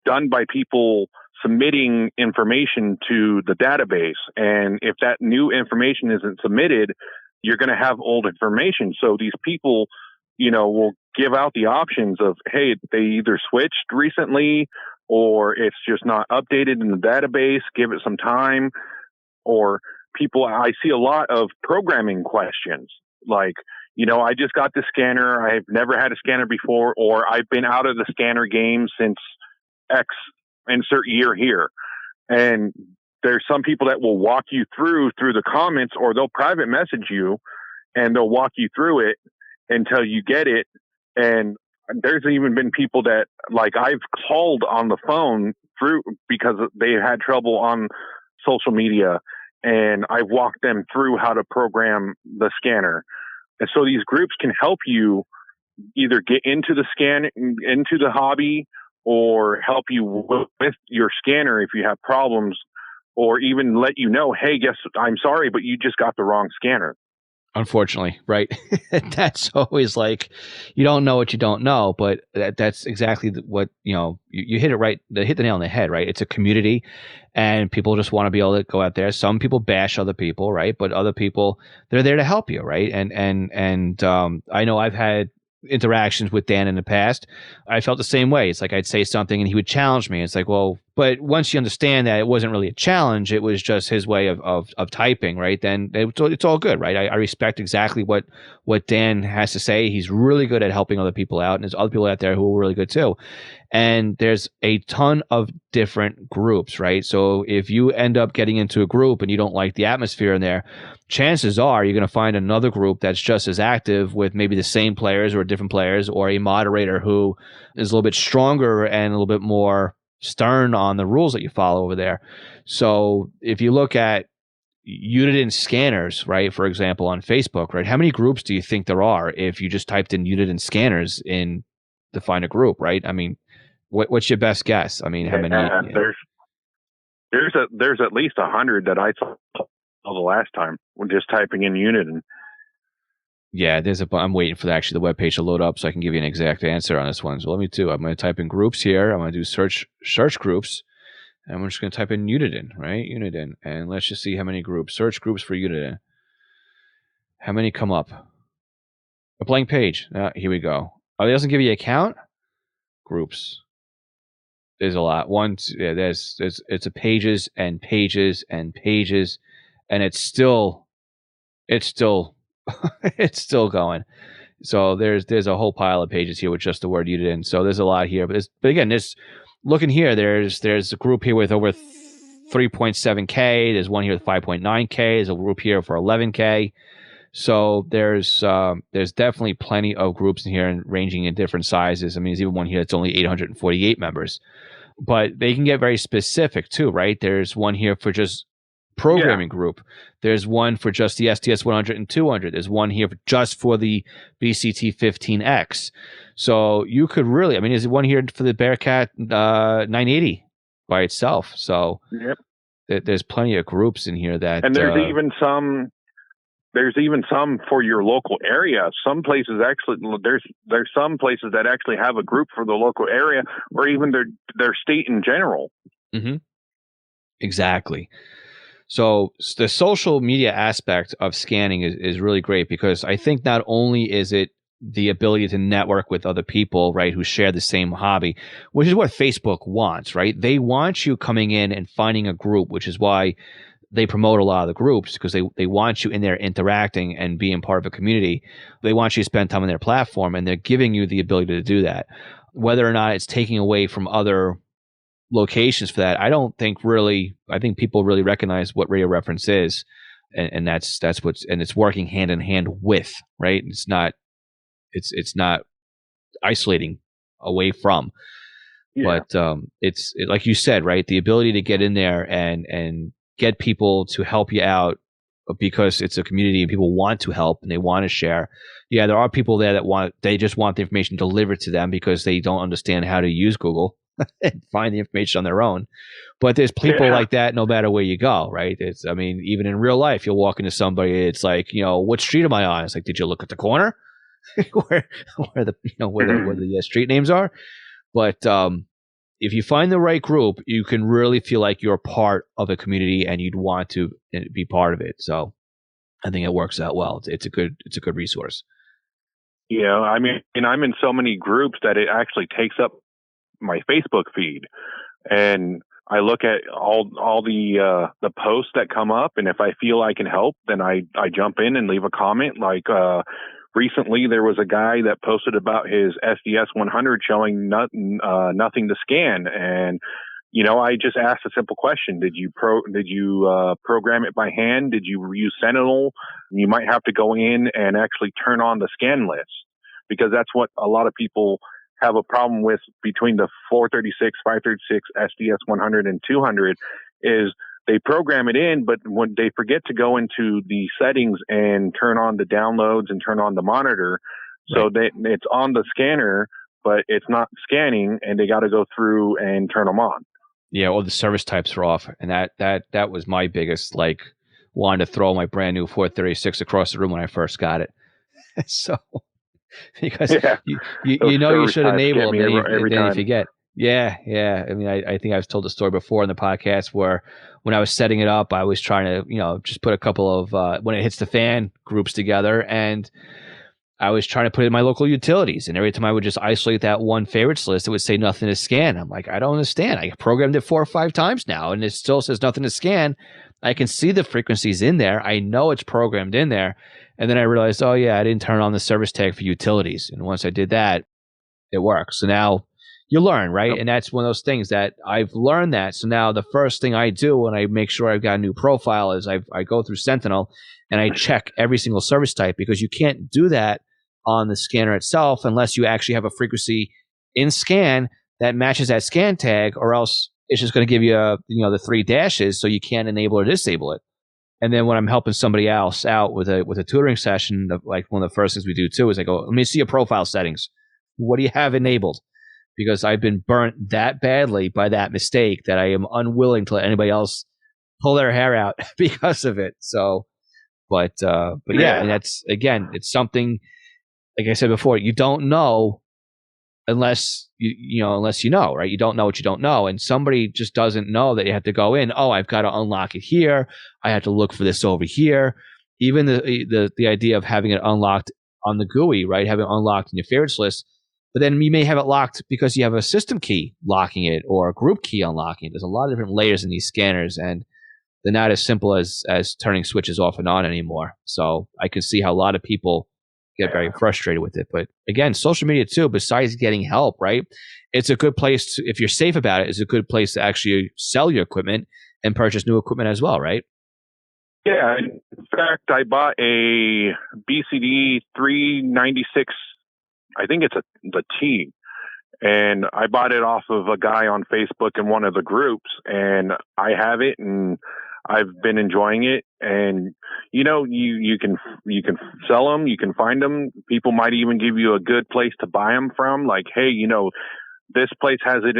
done by people submitting information to the database. And if that new information isn't submitted, you're going to have old information. So these people, will give out the options of, hey, they either switched recently or it's just not updated in the database, give it some time. Or I see a lot of programming questions like, I just got the scanner. I've never had a scanner before, or I've been out of the scanner game since X insert year here. And there's some people that will walk you through the comments, or they'll private message you and they'll walk you through it until you get it. And there's even been people that like I've called on the phone through because they had trouble on social media, and I've walked them through how to program the scanner. And so these groups can help you either get into the hobby, or help you with your scanner if you have problems, or even let you know, hey, I'm sorry, but you just got the wrong scanner. Unfortunately, right? That's always like, you don't know what you don't know, but that's exactly what, you hit it right, hit the nail on the head, right? It's a community and people just want to be able to go out there. Some people bash other people, right? But other people, they're there to help you, right? And I know I've had interactions with Dan in the past. I felt the same way. It's like I'd say something and he would challenge me. It's like, well, but once you understand that it wasn't really a challenge, it was just his way of typing, right? Then it's all good, right? I respect exactly what Dan has to say. He's really good at helping other people out, and there's other people out there who are really good too. And there's a ton of different groups, right? So if you end up getting into a group and you don't like the atmosphere in there, chances are you're going to find another group that's just as active with maybe the same players or different players, or a moderator who is a little bit stronger and a little bit more stern on the rules that you follow over there. So if you look at Uniden scanners, right, for example, on Facebook, right, how many groups do you think there are if you just typed in Uniden scanners in to find a group, right? I mean, what's your best guess? I mean, how many? There's at least 100 that I saw the last time when just typing in Uniden. Yeah, I'm waiting for the webpage to load up so I can give you an exact answer on this one. So let me do. I'm going to type in groups here. I'm going to do search groups, and I'm just going to type in Uniden, right? Uniden, and let's just see how many groups. Search groups for Uniden. How many come up? A blank page. Here we go. Oh, it doesn't give you a count. Groups. There's a lot. It's a pages and pages and pages, and it's still it's still going. So there's a whole pile of pages here with just the word Uniden. So there's a lot here, but again, looking here, there's a group here with over 3.7K. There's one here with 5.9K. There's a group here for 11K. So there's definitely plenty of groups in here and ranging in different sizes. I mean, there's even one here that's only 848 members, but they can get very specific too, right? There's one here for just programming group. There's one for just the STS 100 and 200. There's one here just for the BCT 15X. So you could really, I mean, there's one here for the Bearcat 980 by itself. So there's plenty of groups in here that, and there's even some for your local area. Some places actually, there's some places that actually have a group for the local area, or even their state in general. Mm-hmm. Exactly. So the social media aspect of scanning is really great, because I think not only is it the ability to network with other people, right, who share the same hobby, which is what Facebook wants, right? They want you coming in and finding a group, which is why they promote a lot of the groups, because they want you in there interacting and being part of a community. They want you to spend time on their platform, and they're giving you the ability to do that. whether or not it's taking away from other locations for that, I think people really recognize what radio reference is, and that's what's, and it's working hand in hand with, right? It's not isolating away from. Yeah. But it's like you said, right? The ability to get in there and get people to help you out because it's a community and people want to help and they want to share. Yeah, there are people there that they just want the information delivered to them because they don't understand how to use Google and find the information on their own. But there's people like that no matter where you go, right? Even in real life, you'll walk into somebody, it's like, what street am I on? It's like, did you look at the corner where the street names are? But if you find the right group, you can really feel like you're part of a community and you'd want to be part of it. So I think it works out well. It's a good resource. Yeah, I'm in so many groups that it actually takes up my Facebook feed, and I look at all the posts that come up, and if I feel I can help, then I jump in and leave a comment. Like recently, there was a guy that posted about his SDS 100 showing nothing to scan, and I just asked a simple question: Did you program it by hand? Did you use Sentinel? You might have to go in and actually turn on the scan list, because that's what a lot of people have a problem with between the 436, 536, SDS 100, and 200 is they program it in, but when they forget to go into the settings and turn on the downloads and turn on the monitor, so it's on the scanner, but it's not scanning, and they got to go through and turn them on. Yeah, all the service types are off, and that was my biggest, wanting to throw my brand new 436 across the room when I first got it. So because you should enable them, and then you forget. Yeah. I think I've told the story before on the podcast where when I was setting it up, I was trying to just put a couple of when it hits the fan groups together, and I was trying to put in my local utilities, and every time I would just isolate that one favorites list, it would say nothing to scan. I'm like, I don't understand. I programmed it 4 or 5 times now, and it still says nothing to scan. I can see the frequencies in there. I know it's programmed in there. And then I realized, oh yeah, I didn't turn on the service tag for utilities. And once I did that, it works. So now you learn, right? Yep. And that's one of those things that I've learned that. So now the first thing I do when I make sure I've got a new profile is I go through Sentinel and I check every single service type, because you can't do that on the scanner itself unless you actually have a frequency in scan that matches that scan tag, or else it's just going to give you the 3 dashes, so you can't enable or disable it. And then when I'm helping somebody else out with a tutoring session, like one of the first things we do too is I go, let me see your profile settings. What do you have enabled? Because I've been burnt that badly by that mistake that I am unwilling to let anybody else pull their hair out because of it. So, but yeah, and that's, again, it's something, like I said before, you don't know unless you know, right? You don't know what you don't know. And somebody just doesn't know that you have to go in. Oh, I've got to unlock it here. I have to look for this over here. Even the idea of having it unlocked on the GUI, right? Having it unlocked in your favorites list. But then you may have it locked because you have a system key locking it or a group key unlocking it. There's a lot of different layers in these scanners, and they're not as simple as turning switches off and on anymore. So I can see how a lot of people get very frustrated with it. But again, social media too, besides getting help, right? It's a good place to, if you're safe about it, it's a good place to actually sell your equipment and purchase new equipment as well, right? Yeah. In fact, I bought a BCD 396. I think it's the T. And I bought it off of a guy on Facebook in one of the groups, and I have it, and I've been enjoying it. And you can sell them, you can find them. People might even give you a good place to buy them from. Like, hey, this place has it.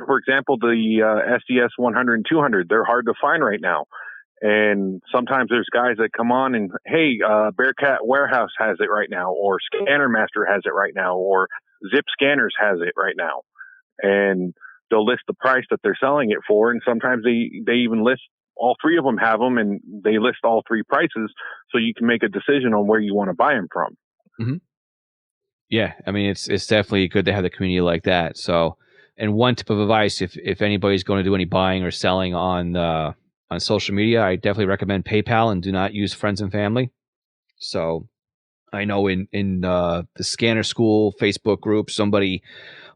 For example, the SDS 100 and 200. They're hard to find right now. And sometimes there's guys that come on and, hey, Bearcat Warehouse has it right now, or Scanner Master has it right now, or Zip Scanners has it right now. And they'll list the price that they're selling it for. And sometimes they even list all 3 of them have them, and they list all 3 prices, so you can make a decision on where you want to buy them from. Mm-hmm. Yeah, I mean, it's definitely good to have the community like that. So, and one tip of advice, if anybody's going to do any buying or selling on social media, I definitely recommend PayPal and do not use friends and family. So I know in the Scanner School Facebook group, somebody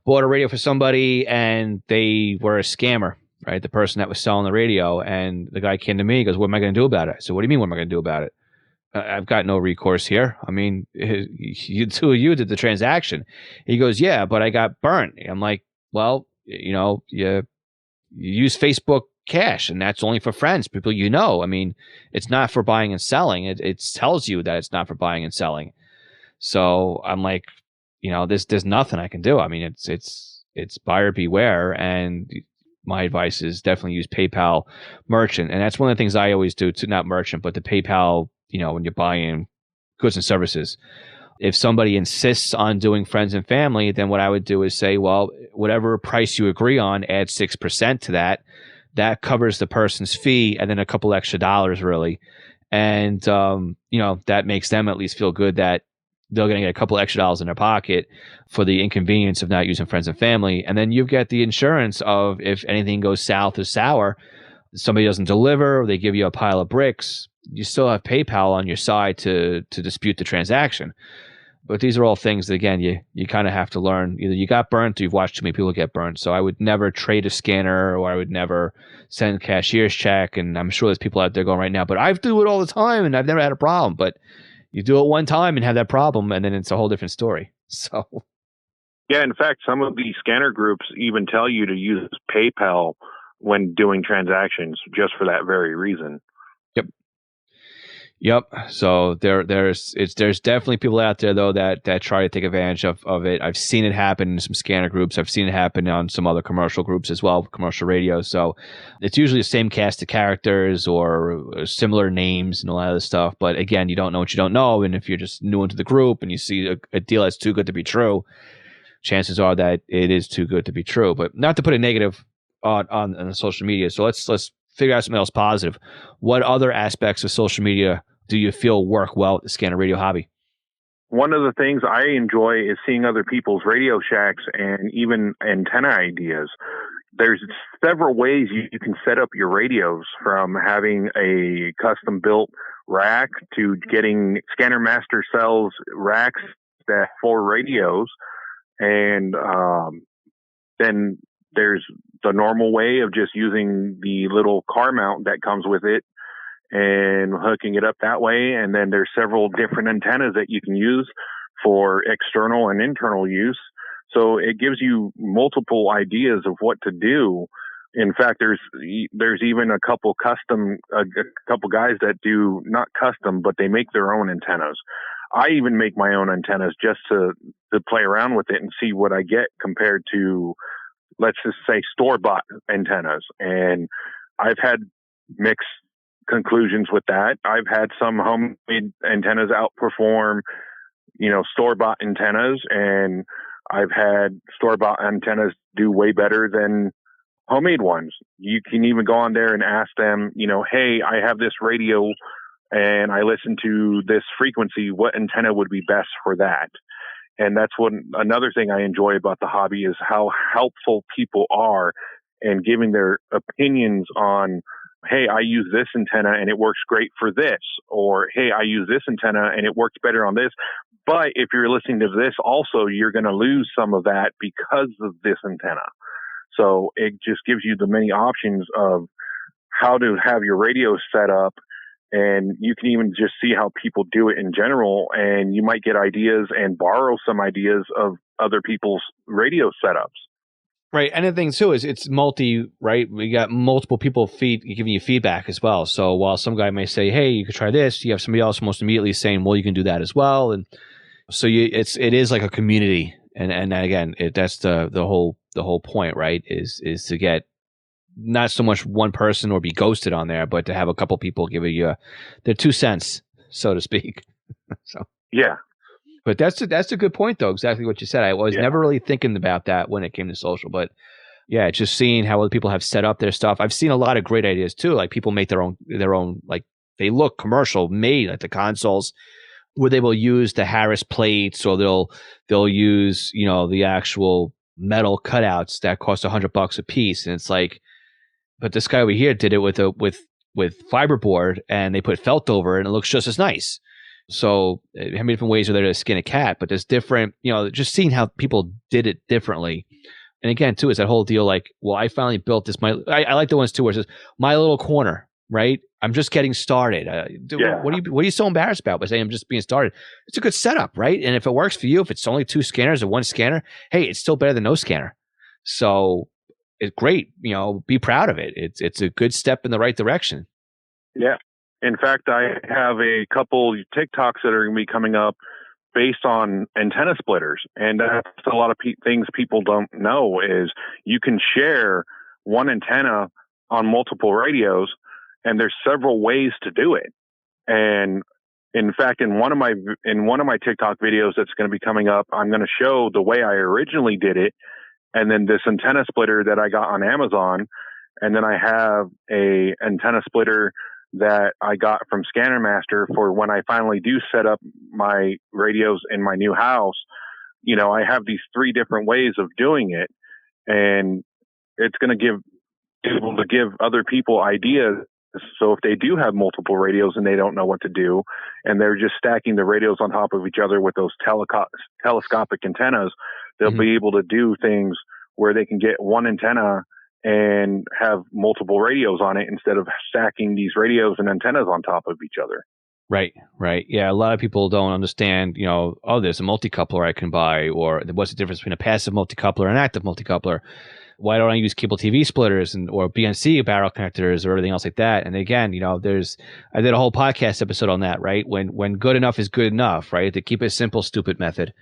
bought a radio for somebody and they were a scammer, right? The person that was selling the radio, and the guy came to me, he goes, what am I going to do about it? I said, what do you mean, what am I going to do about it? I've got no recourse here. I mean, you two of you did the transaction. He goes, yeah, but I got burnt. I'm like, well, you use Facebook Cash, and that's only for friends, people you know. I mean, it's not for buying and selling. It tells you that it's not for buying and selling. So I'm like, there's nothing I can do. I mean, it's buyer beware, and my advice is definitely use PayPal Merchant, and that's one of the things I always do. To not Merchant, but the PayPal. When you're buying goods and services, if somebody insists on doing friends and family, then what I would do is say, well, whatever price you agree on, add 6% to that. That covers the person's fee and then a couple extra dollars, really. And, that makes them at least feel good that they're going to get a couple extra dollars in their pocket for the inconvenience of not using friends and family. And then you get the insurance of if anything goes south or sour, somebody doesn't deliver, or they give you a pile of bricks, you still have PayPal on your side to dispute the transaction. But these are all things that, again, you kind of have to learn. Either you got burnt or you've watched too many people get burnt. So I would never trade a scanner, or I would never send cashier's check. And I'm sure there's people out there going right now, but I do it all the time and I've never had a problem. But you do it one time and have that problem, and then it's a whole different story. So yeah, in fact, some of these scanner groups even tell you to use PayPal when doing transactions, just for that very reason. Yep. So there's definitely people out there though that try to take advantage of it. I've seen it happen in some scanner groups. I've seen it happen on some other commercial groups as well, commercial radio. So it's usually the same cast of characters or similar names and a lot of this stuff. But again, you don't know what you don't know. And if you're just new into the group and you see a deal that's too good to be true, chances are that it is too good to be true. But not to put a negative on the social media. So let's figure out something else positive. What other aspects of social media do you feel work well with the scanner radio hobby? One of the things I enjoy is seeing other people's Radio Shacks and even antenna ideas. There's several ways you can set up your radios, from having a custom built rack to getting Scanner Master sells racks that for radios. And then there's the normal way of just using the little car mount that comes with it and hooking it up that way. And then there's several different antennas that you can use for external and internal use. So it gives you multiple ideas of what to do. In fact, there's even a couple guys that do not custom, but they make their own antennas. I even make my own antennas just to play around with it and see what I get compared to, let's just say, store-bought antennas. And I've had mixed conclusions with that. I've had some homemade antennas outperform, store-bought antennas, and I've had store-bought antennas do way better than homemade ones. You can even go on there and ask them, hey, I have this radio and I listen to this frequency. What antenna would be best for that? And that's another thing I enjoy about the hobby is how helpful people are and giving their opinions on, hey, I use this antenna and it works great for this, or hey, I use this antenna and it works better on this. But if you're listening to this also, you're going to lose some of that because of this antenna. So it just gives you the many options of how to have your radio set up. And you can even just see how people do it in general. And you might get ideas and borrow some ideas of other people's radio setups. Right. And the thing too is it's right? We got multiple people giving you feedback as well. So while some guy may say, hey, you could try this, you have somebody else almost immediately saying, well, you can do that as well. And so it is like a community. And again, that's the whole point, right? Is to get not so much one person or be ghosted on there, but to have a couple people give you their 2 cents, so to speak. So yeah. But that's a good point, though. Exactly what you said. I was never really thinking about that when it came to social, but yeah, just seeing how other people have set up their stuff. I've seen a lot of great ideas too. Like people make their own, like they look commercial made, like the consoles where they will use the Harris plates, or they'll use, the actual metal cutouts that cost $100 a piece. And it's like, but this guy over here did it with fiberboard, and they put felt over it, and it looks just as nice. So how many different ways are there to skin a cat? But there's different, just seeing how people did it differently. And again, too, is that whole deal like, well, I finally built this. I like the ones too where it says my little corner, right? I'm just getting started. What are you so embarrassed about by saying I'm just being started? It's a good setup, right? And if it works for you, if it's only 2 scanners or 1 scanner, hey, it's still better than no scanner. So it's great. Be proud of it. It's a good step in the right direction. Yeah. In fact, I have a couple TikToks that are going to be coming up based on antenna splitters. And that's a lot of things people don't know is you can share one antenna on multiple radios, and there's several ways to do it. And in fact, in one of my TikTok videos that's going to be coming up, I'm going to show the way I originally did it, and then this antenna splitter that I got on Amazon, and then I have a antenna splitter that I got from Scanner Master for when I finally do set up my radios in my new house. I have these 3 different ways of doing it, and it's going to give other people ideas. So if they do have multiple radios and they don't know what to do, and they're just stacking the radios on top of each other with those telescopic antennas, they'll be able to do things where they can get one antenna and have multiple radios on it instead of stacking these radios and antennas on top of each other. Right. Yeah, a lot of people don't understand, there's a multicoupler I can buy, or what's the difference between a passive multicoupler and an active multicoupler? Why don't I use cable TV splitters or BNC barrel connectors or everything else like that? And again, I did a whole podcast episode on that, right? When good enough is good enough, right? To keep it simple, stupid method.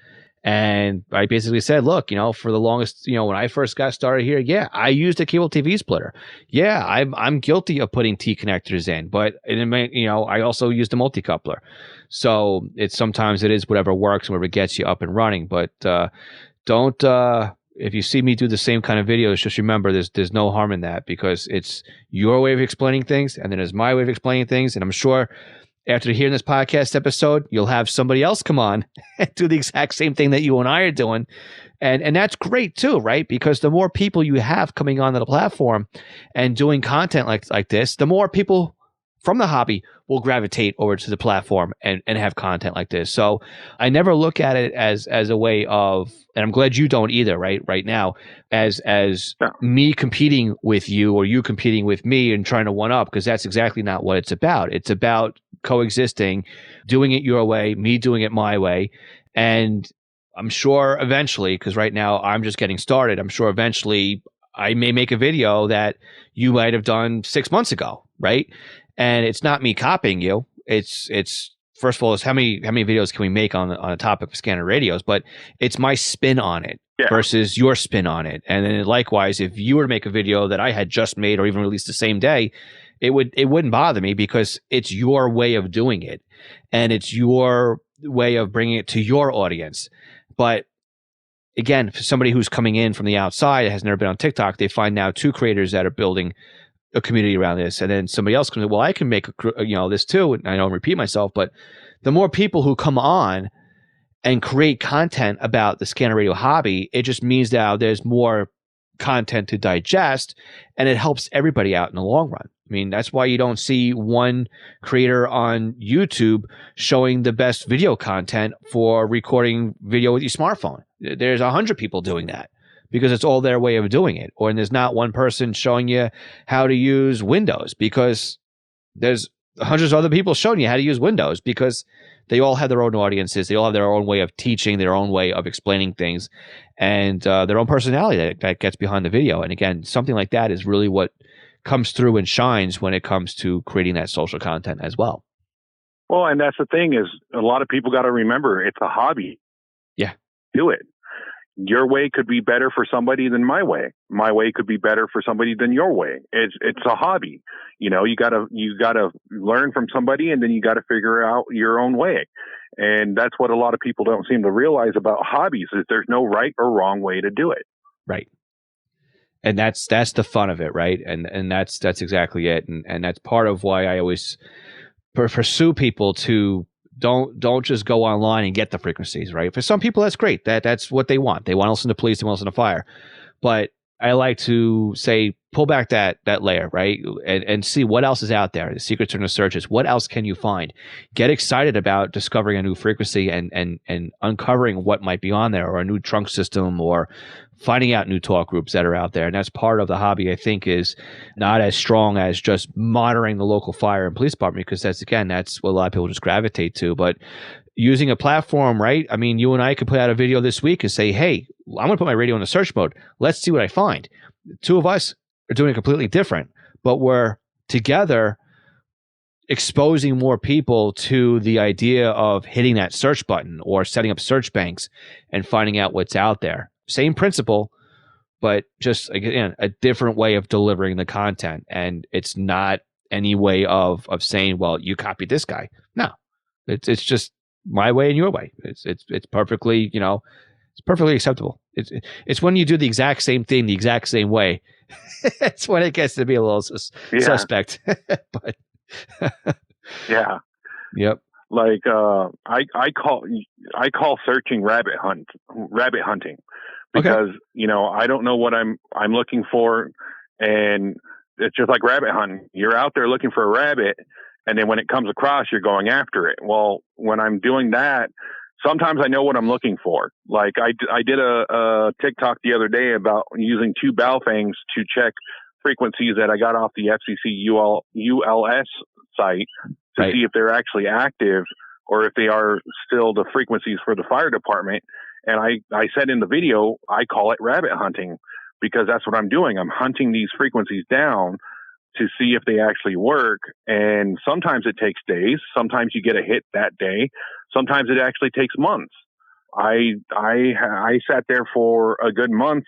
And I basically said, look, for the longest, when I first got started here, I used a cable TV splitter. Yeah, I'm guilty of putting T connectors in, but I also used a multicoupler. So sometimes it is whatever works and whatever gets you up and running. But don't if you see me do the same kind of videos, just remember there's no harm in that, because it's your way of explaining things, and then there's my way of explaining things, and I'm sure after hearing this podcast episode, you'll have somebody else come on and do the exact same thing that you and I are doing. And that's great too, right? Because the more people you have coming onto the platform and doing content like this, the more people from the hobby will gravitate over to the platform and have content like this. So I never look at it as a way of, and I'm glad you don't either, right now, as me competing with you or you competing with me and trying to one up, because that's exactly not what it's about. It's about coexisting, doing it your way, me doing it my way. And I'm sure eventually, because right now I'm just getting started, I'm sure eventually I may make a video that you might have done 6 months ago, right? And it's not me copying you. It's first of all, it's how many videos can we make on a topic of scanner radios, but it's my spin on it versus your spin on it. And then likewise, if you were to make a video that I had just made or even released the same day, it wouldn't bother me, because it's your way of doing it and it's your way of bringing it to your audience. But again, for somebody who's coming in from the outside, has never been on TikTok, they find now 2 creators that are building a community around this, and then somebody else comes in, well, I can make this too, and I don't repeat myself, but the more people who come on and create content about the scanner radio hobby, it just means that there's more content to digest, and it helps everybody out in the long run. I mean, that's why you don't see one creator on YouTube showing the best video content for recording video with your smartphone. There's 100 people doing that, because it's all their way of doing it. Or there's not one person showing you how to use Windows, because there's hundreds of other people showing you how to use Windows, because they all have their own audiences. They all have their own way of teaching, their own way of explaining things, and their own personality that gets behind the video. And again, something like that is really what comes through and shines when it comes to creating that social content as well. Well, and that's the thing, is a lot of people got to remember it's a hobby. Yeah. Do it. Your way could be better for somebody than my way. My way could be better for somebody than your way. It's a hobby. You gotta learn from somebody, and then you gotta figure out your own way. And that's what a lot of people don't seem to realize about hobbies, is there's no right or wrong way to do it. Right. And that's the fun of it, right? And that's exactly it. And that's part of why I always pursue people to don't just go online and get the frequencies, right? For some people, that's great. That's what they want. They want to listen to police, they want to listen to fire. But I like to say, pull back that layer, right? And see what else is out there. The secrets are in the searches. What else can you find? Get excited about discovering a new frequency and uncovering what might be on there, or a new trunk system, or finding out new talk groups that are out there. And that's part of the hobby, I think, is not as strong as just monitoring the local fire and police department, because that's what a lot of people just gravitate to. But using a platform, right? I mean, you and I could put out a video this week and say, hey, I'm going to put my radio in the search mode. Let's see what I find. The two of us are doing it completely different, but we're together exposing more people to the idea of hitting that search button or setting up search banks and finding out what's out there. Same principle, but just, again, a different way of delivering the content. And it's not any way of saying, well, you copied this guy. No, it's just my way and your way. It's perfectly, it's perfectly acceptable. It's when you do the exact same thing the exact same way. It's when it gets to be a little suspect. But yeah. Yep. Like I call searching rabbit hunting, because I don't know what I'm looking for, and it's just like rabbit hunting. You're out there looking for a rabbit, and then when it comes across, you're going after it. Well, when I'm doing that, sometimes I know what I'm looking for. Like I did a TikTok the other day about using two Baofangs to check frequencies that I got off the FCC ULS site to right. see if they're actually active, or if they are still the frequencies for the fire department. And I said in the video, I call it rabbit hunting, because that's what I'm doing. I'm hunting these frequencies down to see if they actually work. And sometimes it takes days. Sometimes you get a hit that day. Sometimes it actually takes months. I sat there for a good month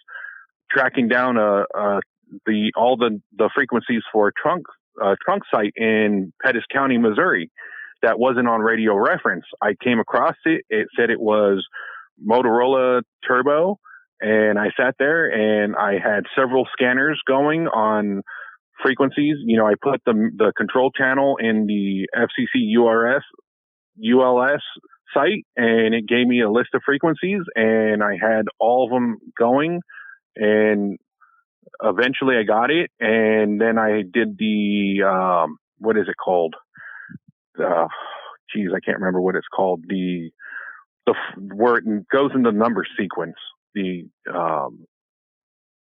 tracking down all the frequencies for a trunk site in Pettis County, Missouri, that wasn't on radio reference. I came across it. It said it was Motorola Turbo, and I sat there and I had several scanners going on frequencies. I put the control channel in the FCC ULS site, and it gave me a list of frequencies, and I had all of them going, and eventually I got it. And then I did the what is it called? I can't remember what it's called. The where it goes in the number sequence, the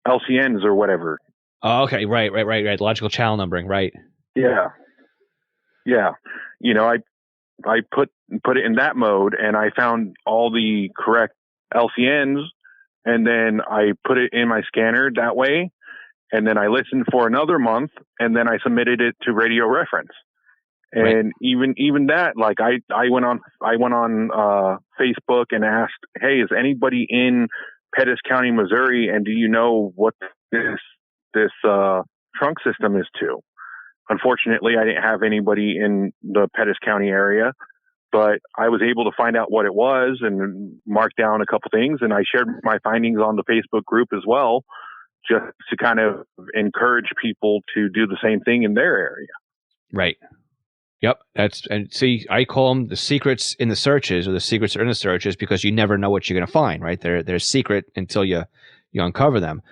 LCNs or whatever. Oh, okay. Right. Logical channel numbering. Right. Yeah. I put it in that mode, and I found all the correct LCNs, and then I put it in my scanner that way, and then I listened for another month, and then I submitted it to radio reference. And right. even that, like I went on Facebook and asked, hey, is anybody in Pettis County, Missouri, and do you know what this trunk system is to? Unfortunately, I didn't have anybody in the Pettis County area, but I was able to find out what it was and mark down a couple things, and I shared my findings on the Facebook group as well, just to kind of encourage people to do the same thing in their area. Right. Yep. I call them the secrets in the searches, or the secrets are in the searches, because you never know what you're going to find, right? They're secret until you uncover them.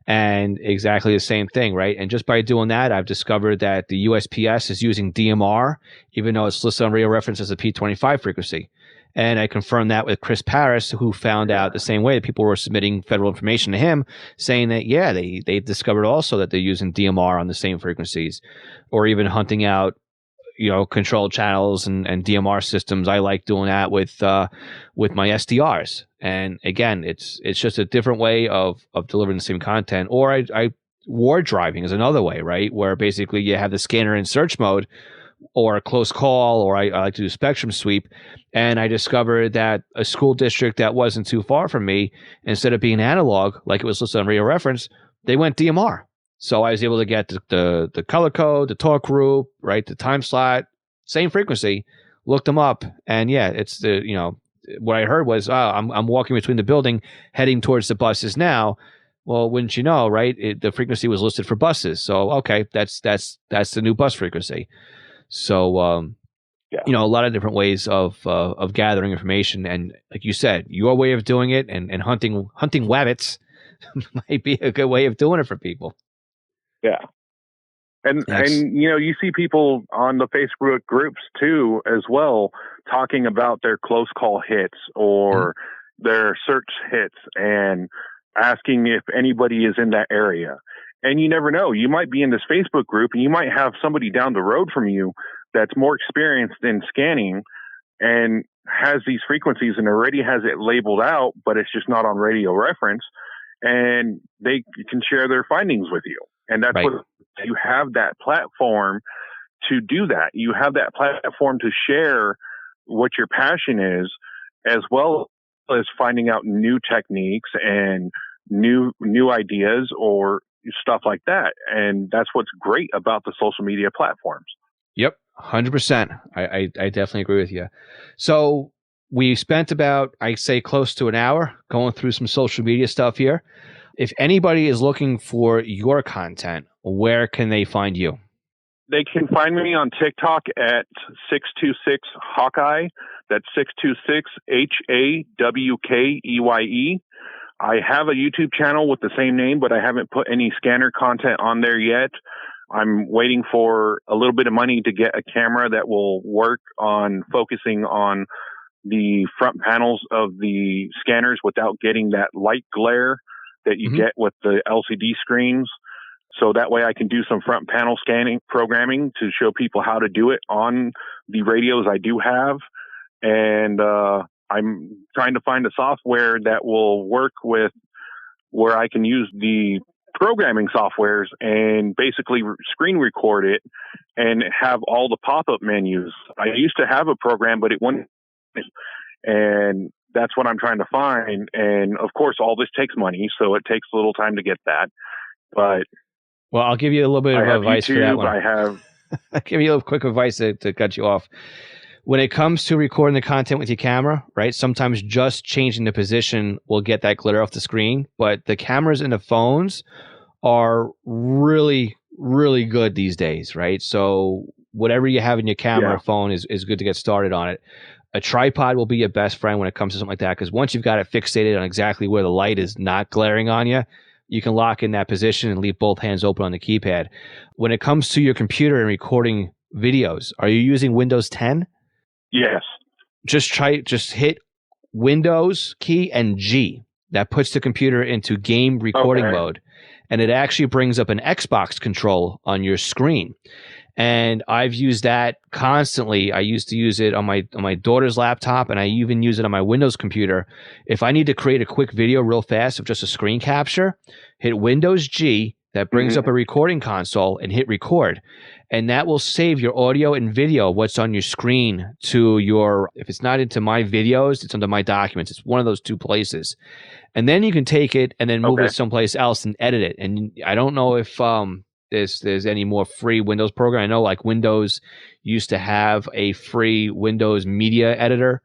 And exactly the same thing, right? And just by doing that, I've discovered that the USPS is using DMR, even though it's listed on radio reference as a P25 frequency. And I confirmed that with Chris Paris, who found out the same way that people were submitting federal information to him, saying that, they discovered also that they're using DMR on the same frequencies, or even hunting out control channels and DMR systems. I like doing that with my SDRs. And again, it's just a different way of delivering the same content. Or I ward driving is another way, right? Where basically you have the scanner in search mode, or a close call, or I like to do spectrum sweep. And I discovered that a school district that wasn't too far from me, instead of being analog, like it was listed on radio reference, they went DMR. So I was able to get the color code, the talk group, right, the time slot, same frequency, looked them up. And it's what I heard was, I'm walking between the building heading towards the buses now. Well, wouldn't you know, right? The frequency was listed for buses. So, okay, that's the new bus frequency. So, a lot of different ways of gathering information. And like you said, your way of doing it and hunting wabbits might be a good way of doing it for people. Yeah. And Yes. and you know, you see people on the Facebook groups too as well talking about their close call hits or their search hits and asking if anybody is in that area. And you never know. You might be in this Facebook group and you might have somebody down the road from you that's more experienced in scanning and has these frequencies and already has it labeled out, but it's just not on radio reference. And they can share their findings with you. And that's Right. what you have, that platform to do that. You have that platform to share what your passion is, as well as finding out new techniques and new ideas or stuff like that. And that's what's great about the social media platforms. Yep, 100%. I definitely agree with you. So we spent about, I say, close to an hour going through some social media stuff here. If anybody is looking for your content, where can they find you? They can find me on TikTok at 626 Hawkeye. That's 626 HAWKEYE. I have a YouTube channel with the same name, but I haven't put any scanner content on there yet. I'm waiting for a little bit of money to get a camera that will work on focusing on the front panels of the scanners without getting that light glare that you get with the LCD screens. So that way I can do some front panel scanning programming to show people how to do it on the radios I do have. And I'm trying to find a software that will work with where I can use the programming softwares and basically screen record it and have all the pop-up menus. I used to have a program, but it wouldn't. And that's what I'm trying to find. And of course, all this takes money, so it takes a little time to get that. But well, I'll give you a little bit of advice YouTube, for that one. I'll give you a little quick advice to cut you off. When it comes to recording the content with your camera, right? Sometimes just changing the position will get that glare off the screen, but the cameras in the phones are really, really good these days, right? So whatever you have in your camera phone is good to get started on it. A tripod will be your best friend when it comes to something like that, because once you've got it fixated on exactly where the light is not glaring on you, you can lock in that position and leave both hands open on the keypad. When it comes to your computer and recording videos, are you using Windows 10? Yes. Just hit Windows key and G. That puts the computer into game recording mode, and it actually brings up an Xbox control on your screen. And I've used that constantly. I used to use it on my daughter's laptop, and I even use it on my Windows computer. If I need to create a quick video real fast of just a screen capture, hit Windows G. That brings up a recording console and hit record. And that will save your audio and video, what's on your screen, to your, if it's not into my videos, it's under my documents. It's one of those two places. And then you can take it and then move it someplace else and edit it. And I don't know if there's any more free Windows program. I know like Windows used to have a free Windows media editor,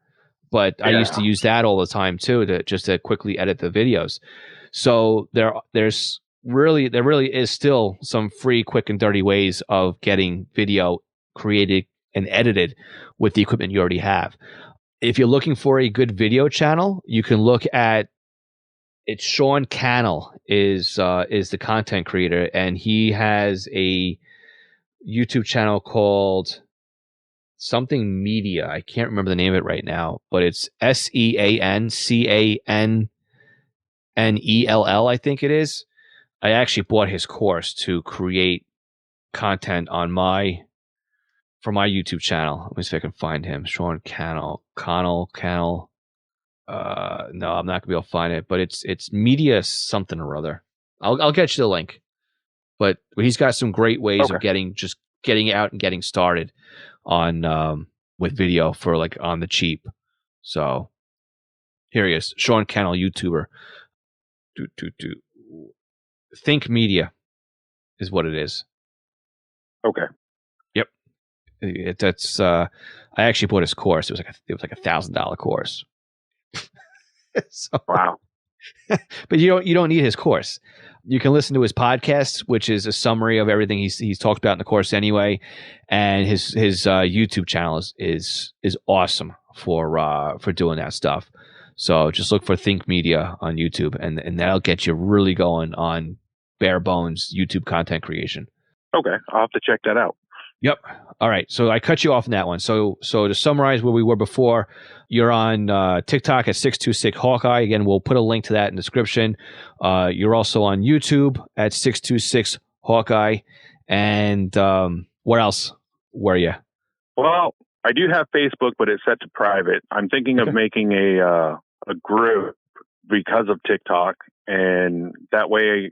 but I used to use that all the time too, to quickly edit the videos. So there really is still some free, quick, and dirty ways of getting video created and edited with the equipment you already have. If you're looking for a good video channel, you can look at it's Sean Cannell is the content creator, and he has a YouTube channel called something Media. I can't remember the name of it right now, but it's SEANCANNELL, I think it is. I actually bought his course to create content for my YouTube channel. Let me see if I can find him. Sean Cannell. No, I'm not gonna be able to find it, but it's Media something or other. I'll get you the link. But he's got some great ways of getting out and getting started on with video for like on the cheap. So here he is, Sean Cannell, YouTuber. Think Media is what it is. Okay. Yep. That's I actually bought his course. It was like $1,000 course. So, wow. But you don't need his course. You can listen to his podcast, which is a summary of everything he's talked about in the course anyway. And his YouTube channel is awesome for doing that stuff. So just look for Think Media on YouTube, and that'll get you really going on bare bones YouTube content creation. Okay, I'll have to check that out. Yep. All right. So I cut you off in that one. So to summarize where we were before, you're on TikTok at 626 Hawkeye. Again, we'll put a link to that in the description. You're also on YouTube at 626 Hawkeye. And where else were you? Well, I do have Facebook, but it's set to private. I'm thinking of making a group because of TikTok, and that way.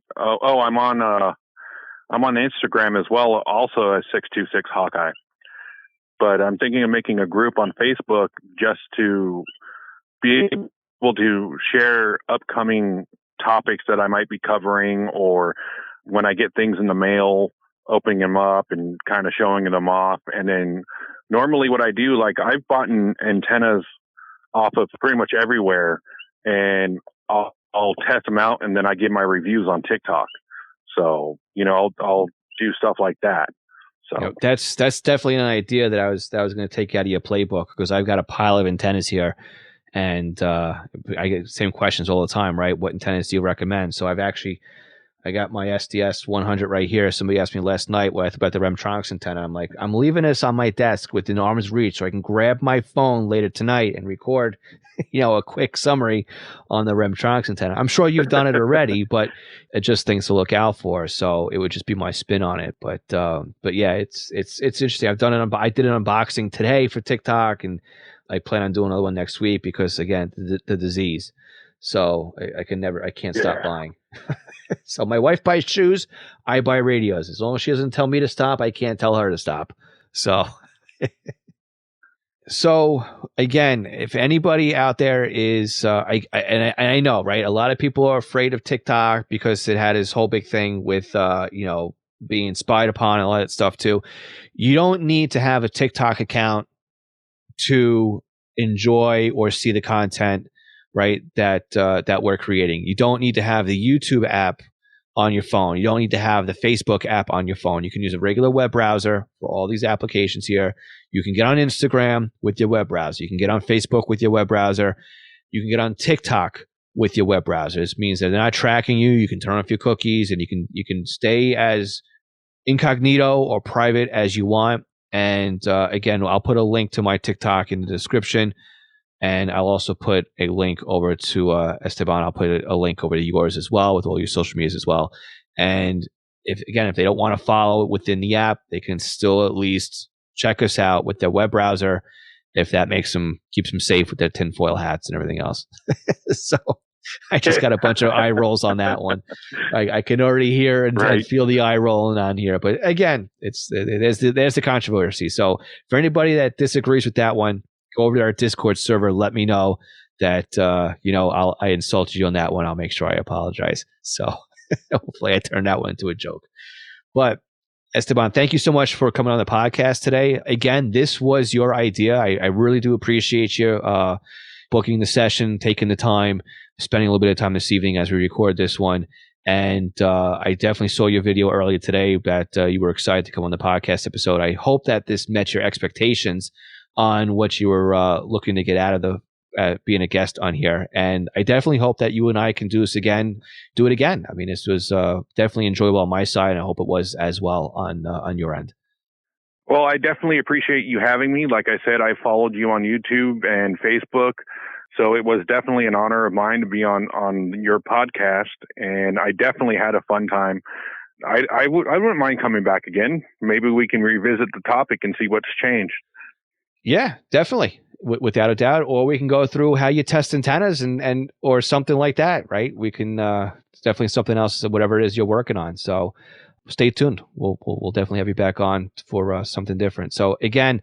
I'm on Instagram as well, also as 626 Hawkeye. But I'm thinking of making a group on Facebook just to be able to share upcoming topics that I might be covering, or when I get things in the mail, opening them up and kind of showing them off. And then normally what I do, like I've bought antennas off of pretty much everywhere, and I'll test them out, and then I give my reviews on TikTok. So, I'll do stuff like that. So that's definitely an idea that I was going to take out of your playbook, because I've got a pile of antennas here, and I get the same questions all the time, right? What antennas do you recommend? So I got my SDS 100 right here. Somebody asked me last night what I thought about the Remtronics antenna. I'm like, I'm leaving this on my desk within arm's reach so I can grab my phone later tonight and record, a quick summary on the Remtronics antenna. I'm sure you've done it already, but it just things to look out for. So it would just be my spin on it. But yeah, it's interesting. I did an unboxing today for TikTok, and I plan on doing another one next week because, again, the disease. So I can't stop buying. So my wife buys shoes, I buy radios. As long as she doesn't tell me to stop, I can't tell her to stop. So, again, if anybody out there is, I know, right? A lot of people are afraid of TikTok because it had this whole big thing with, being spied upon and all that stuff too. You don't need to have a TikTok account to enjoy or see the content, right, that we're creating. You don't need to have the YouTube app on your phone. You don't need to have the Facebook app on your phone. You can use a regular web browser for all these applications here. You can get on Instagram with your web browser. You can get on Facebook with your web browser. You can get on TikTok with your web browser. This means that they're not tracking you. You can turn off your cookies, and you can stay as incognito or private as you want. And again, I'll put a link to my TikTok in the description. And I'll also put a link over to Esteban. I'll put a link over to yours as well, with all your social medias as well. And if they don't want to follow it within the app, they can still at least check us out with their web browser, if that keeps them safe with their tinfoil hats and everything else. So I just got a bunch of eye rolls on that one. I can already hear and feel the eye rolling on here. But again, there's the controversy. So for anybody that disagrees with that one, go over to our Discord server. Let me know that I insulted you on that one. I'll make sure I apologize. So hopefully I turned that one into a joke. But Esteban, thank you so much for coming on the podcast today. Again, this was your idea. I really do appreciate you booking the session, taking the time, spending a little bit of time this evening as we record this one. And I definitely saw your video earlier today that you were excited to come on the podcast episode. I hope that this met your expectations on what you were looking to get out of being a guest on here. And I definitely hope that you and I can do it again. I mean, this was definitely enjoyable on my side, and I hope it was as well on your end. Well, I definitely appreciate you having me. Like I said, I followed you on YouTube and Facebook, so it was definitely an honor of mine to be on your podcast, and I definitely had a fun time. I wouldn't mind coming back again. Maybe we can revisit the topic and see what's changed. Yeah, definitely. Without a doubt. Or we can go through how you test antennas and or something like that, right? We can it's definitely something else, whatever it is you're working on. So stay tuned. We'll definitely have you back on for something different. So again,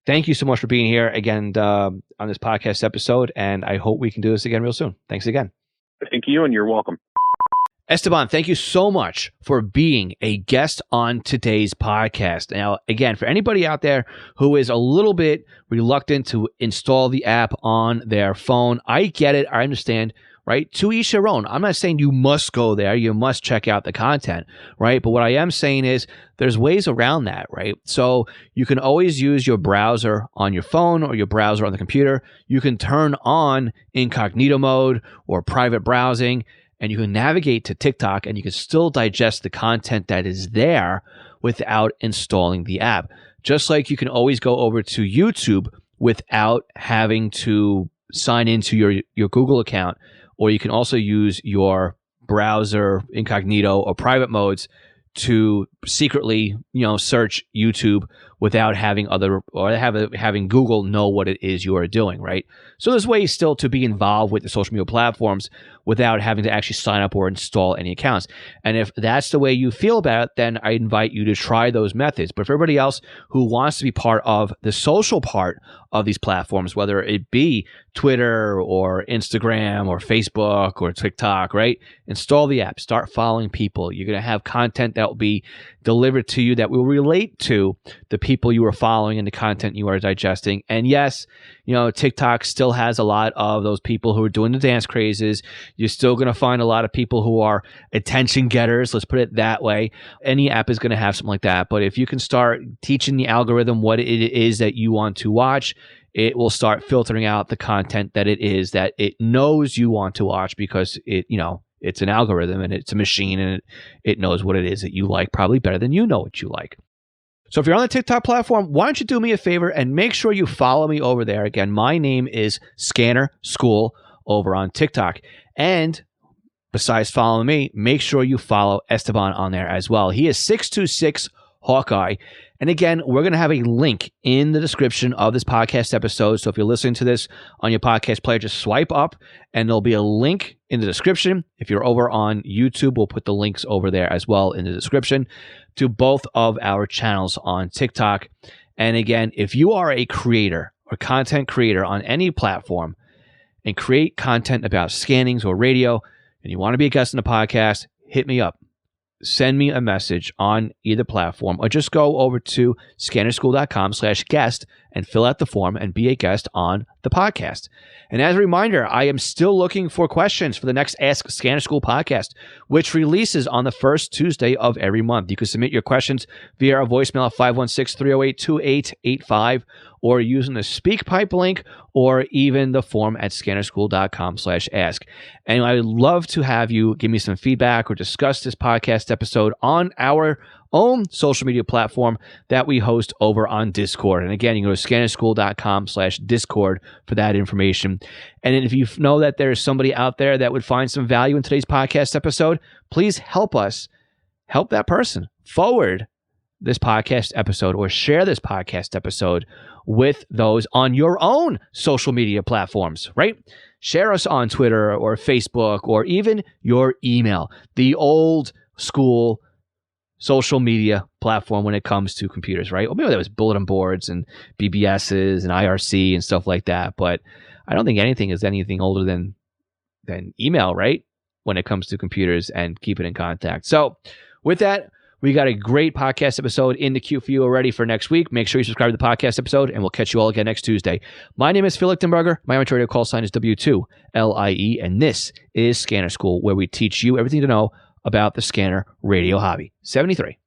thank you so much for being here again on this podcast episode, and I hope we can do this again real soon. Thanks again. Thank you, and you're welcome. Esteban, thank you so much for being a guest on today's podcast. Now, again, for anybody out there who is a little bit reluctant to install the app on their phone, I get it. I understand, right? To each their own. I'm not saying you must go there. You must check out the content, right? But what I am saying is there's ways around that, right? So you can always use your browser on your phone or your browser on the computer. You can turn on incognito mode or private browsing, and you can navigate to TikTok and you can still digest the content that is there without installing the app. Just like you can always go over to YouTube without having to sign into your Google account, or you can also use your browser incognito or private modes to secretly, search YouTube without having having Google know what it is you are doing, right? So there's ways still to be involved with the social media platforms without having to actually sign up or install any accounts. And if that's the way you feel about it, then I invite you to try those methods. But for everybody else who wants to be part of the social part of these platforms, whether it be Twitter or Instagram or Facebook or TikTok, right? Install the app, start following people. You're going to have content that will be delivered to you that will relate to the people you are following and the content you are digesting. And yes, TikTok still has a lot of those people who are doing the dance crazes. You're still going to find a lot of people who are attention getters. Let's put it that way. Any app is going to have something like that. But if you can start teaching the algorithm what it is that you want to watch, it will start filtering out the content that it knows you want to watch, because it's an algorithm and it's a machine, and it knows what it is that you like probably better than you know what you like. So if you're on the TikTok platform, why don't you do me a favor and make sure you follow me over there. Again, my name is Scanner School over on TikTok. And besides following me, make sure you follow Esteban on there as well. He is 626 Hawkeye. And again, we're going to have a link in the description of this podcast episode. So if you're listening to this on your podcast player, just swipe up and there'll be a link in the description. If you're over on YouTube, we'll put the links over there as well in the description to both of our channels on TikTok. And again, if you are a creator or content creator on any platform and create content about scannings or radio, and you want to be a guest in the podcast, hit me up. Send me a message on either platform, or just go over to scannerschool.com/guest and fill out the form and be a guest on the podcast. And as a reminder, I am still looking for questions for the next Ask Scanner School podcast, which releases on the first Tuesday of every month. You can submit your questions via our voicemail at 516-308-2885, or using the SpeakPipe link, or even the form at scannerschool.com/ask. And I would love to have you give me some feedback or discuss this podcast episode on our own social media platform that we host over on Discord. And again, you can go to scannerschool.com/Discord for that information. And if you know that there's somebody out there that would find some value in today's podcast episode, please help that person forward this podcast episode, or share this podcast episode with those on your own social media platforms, right? Share us on Twitter or Facebook, or even your email, the old school social media platform when it comes to computers, right? Or maybe that was bulletin boards and BBSs and IRC and stuff like that. But I don't think anything is anything older than email, right? When it comes to computers and keeping in contact. So with that, we got a great podcast episode in the queue for you already for next week. Make sure you subscribe to the podcast episode, and we'll catch you all again next Tuesday. My name is Phil Lichtenberger. My amateur radio call sign is W2LIE, and this is Scanner School, where we teach you everything to know about the scanner radio hobby. 73.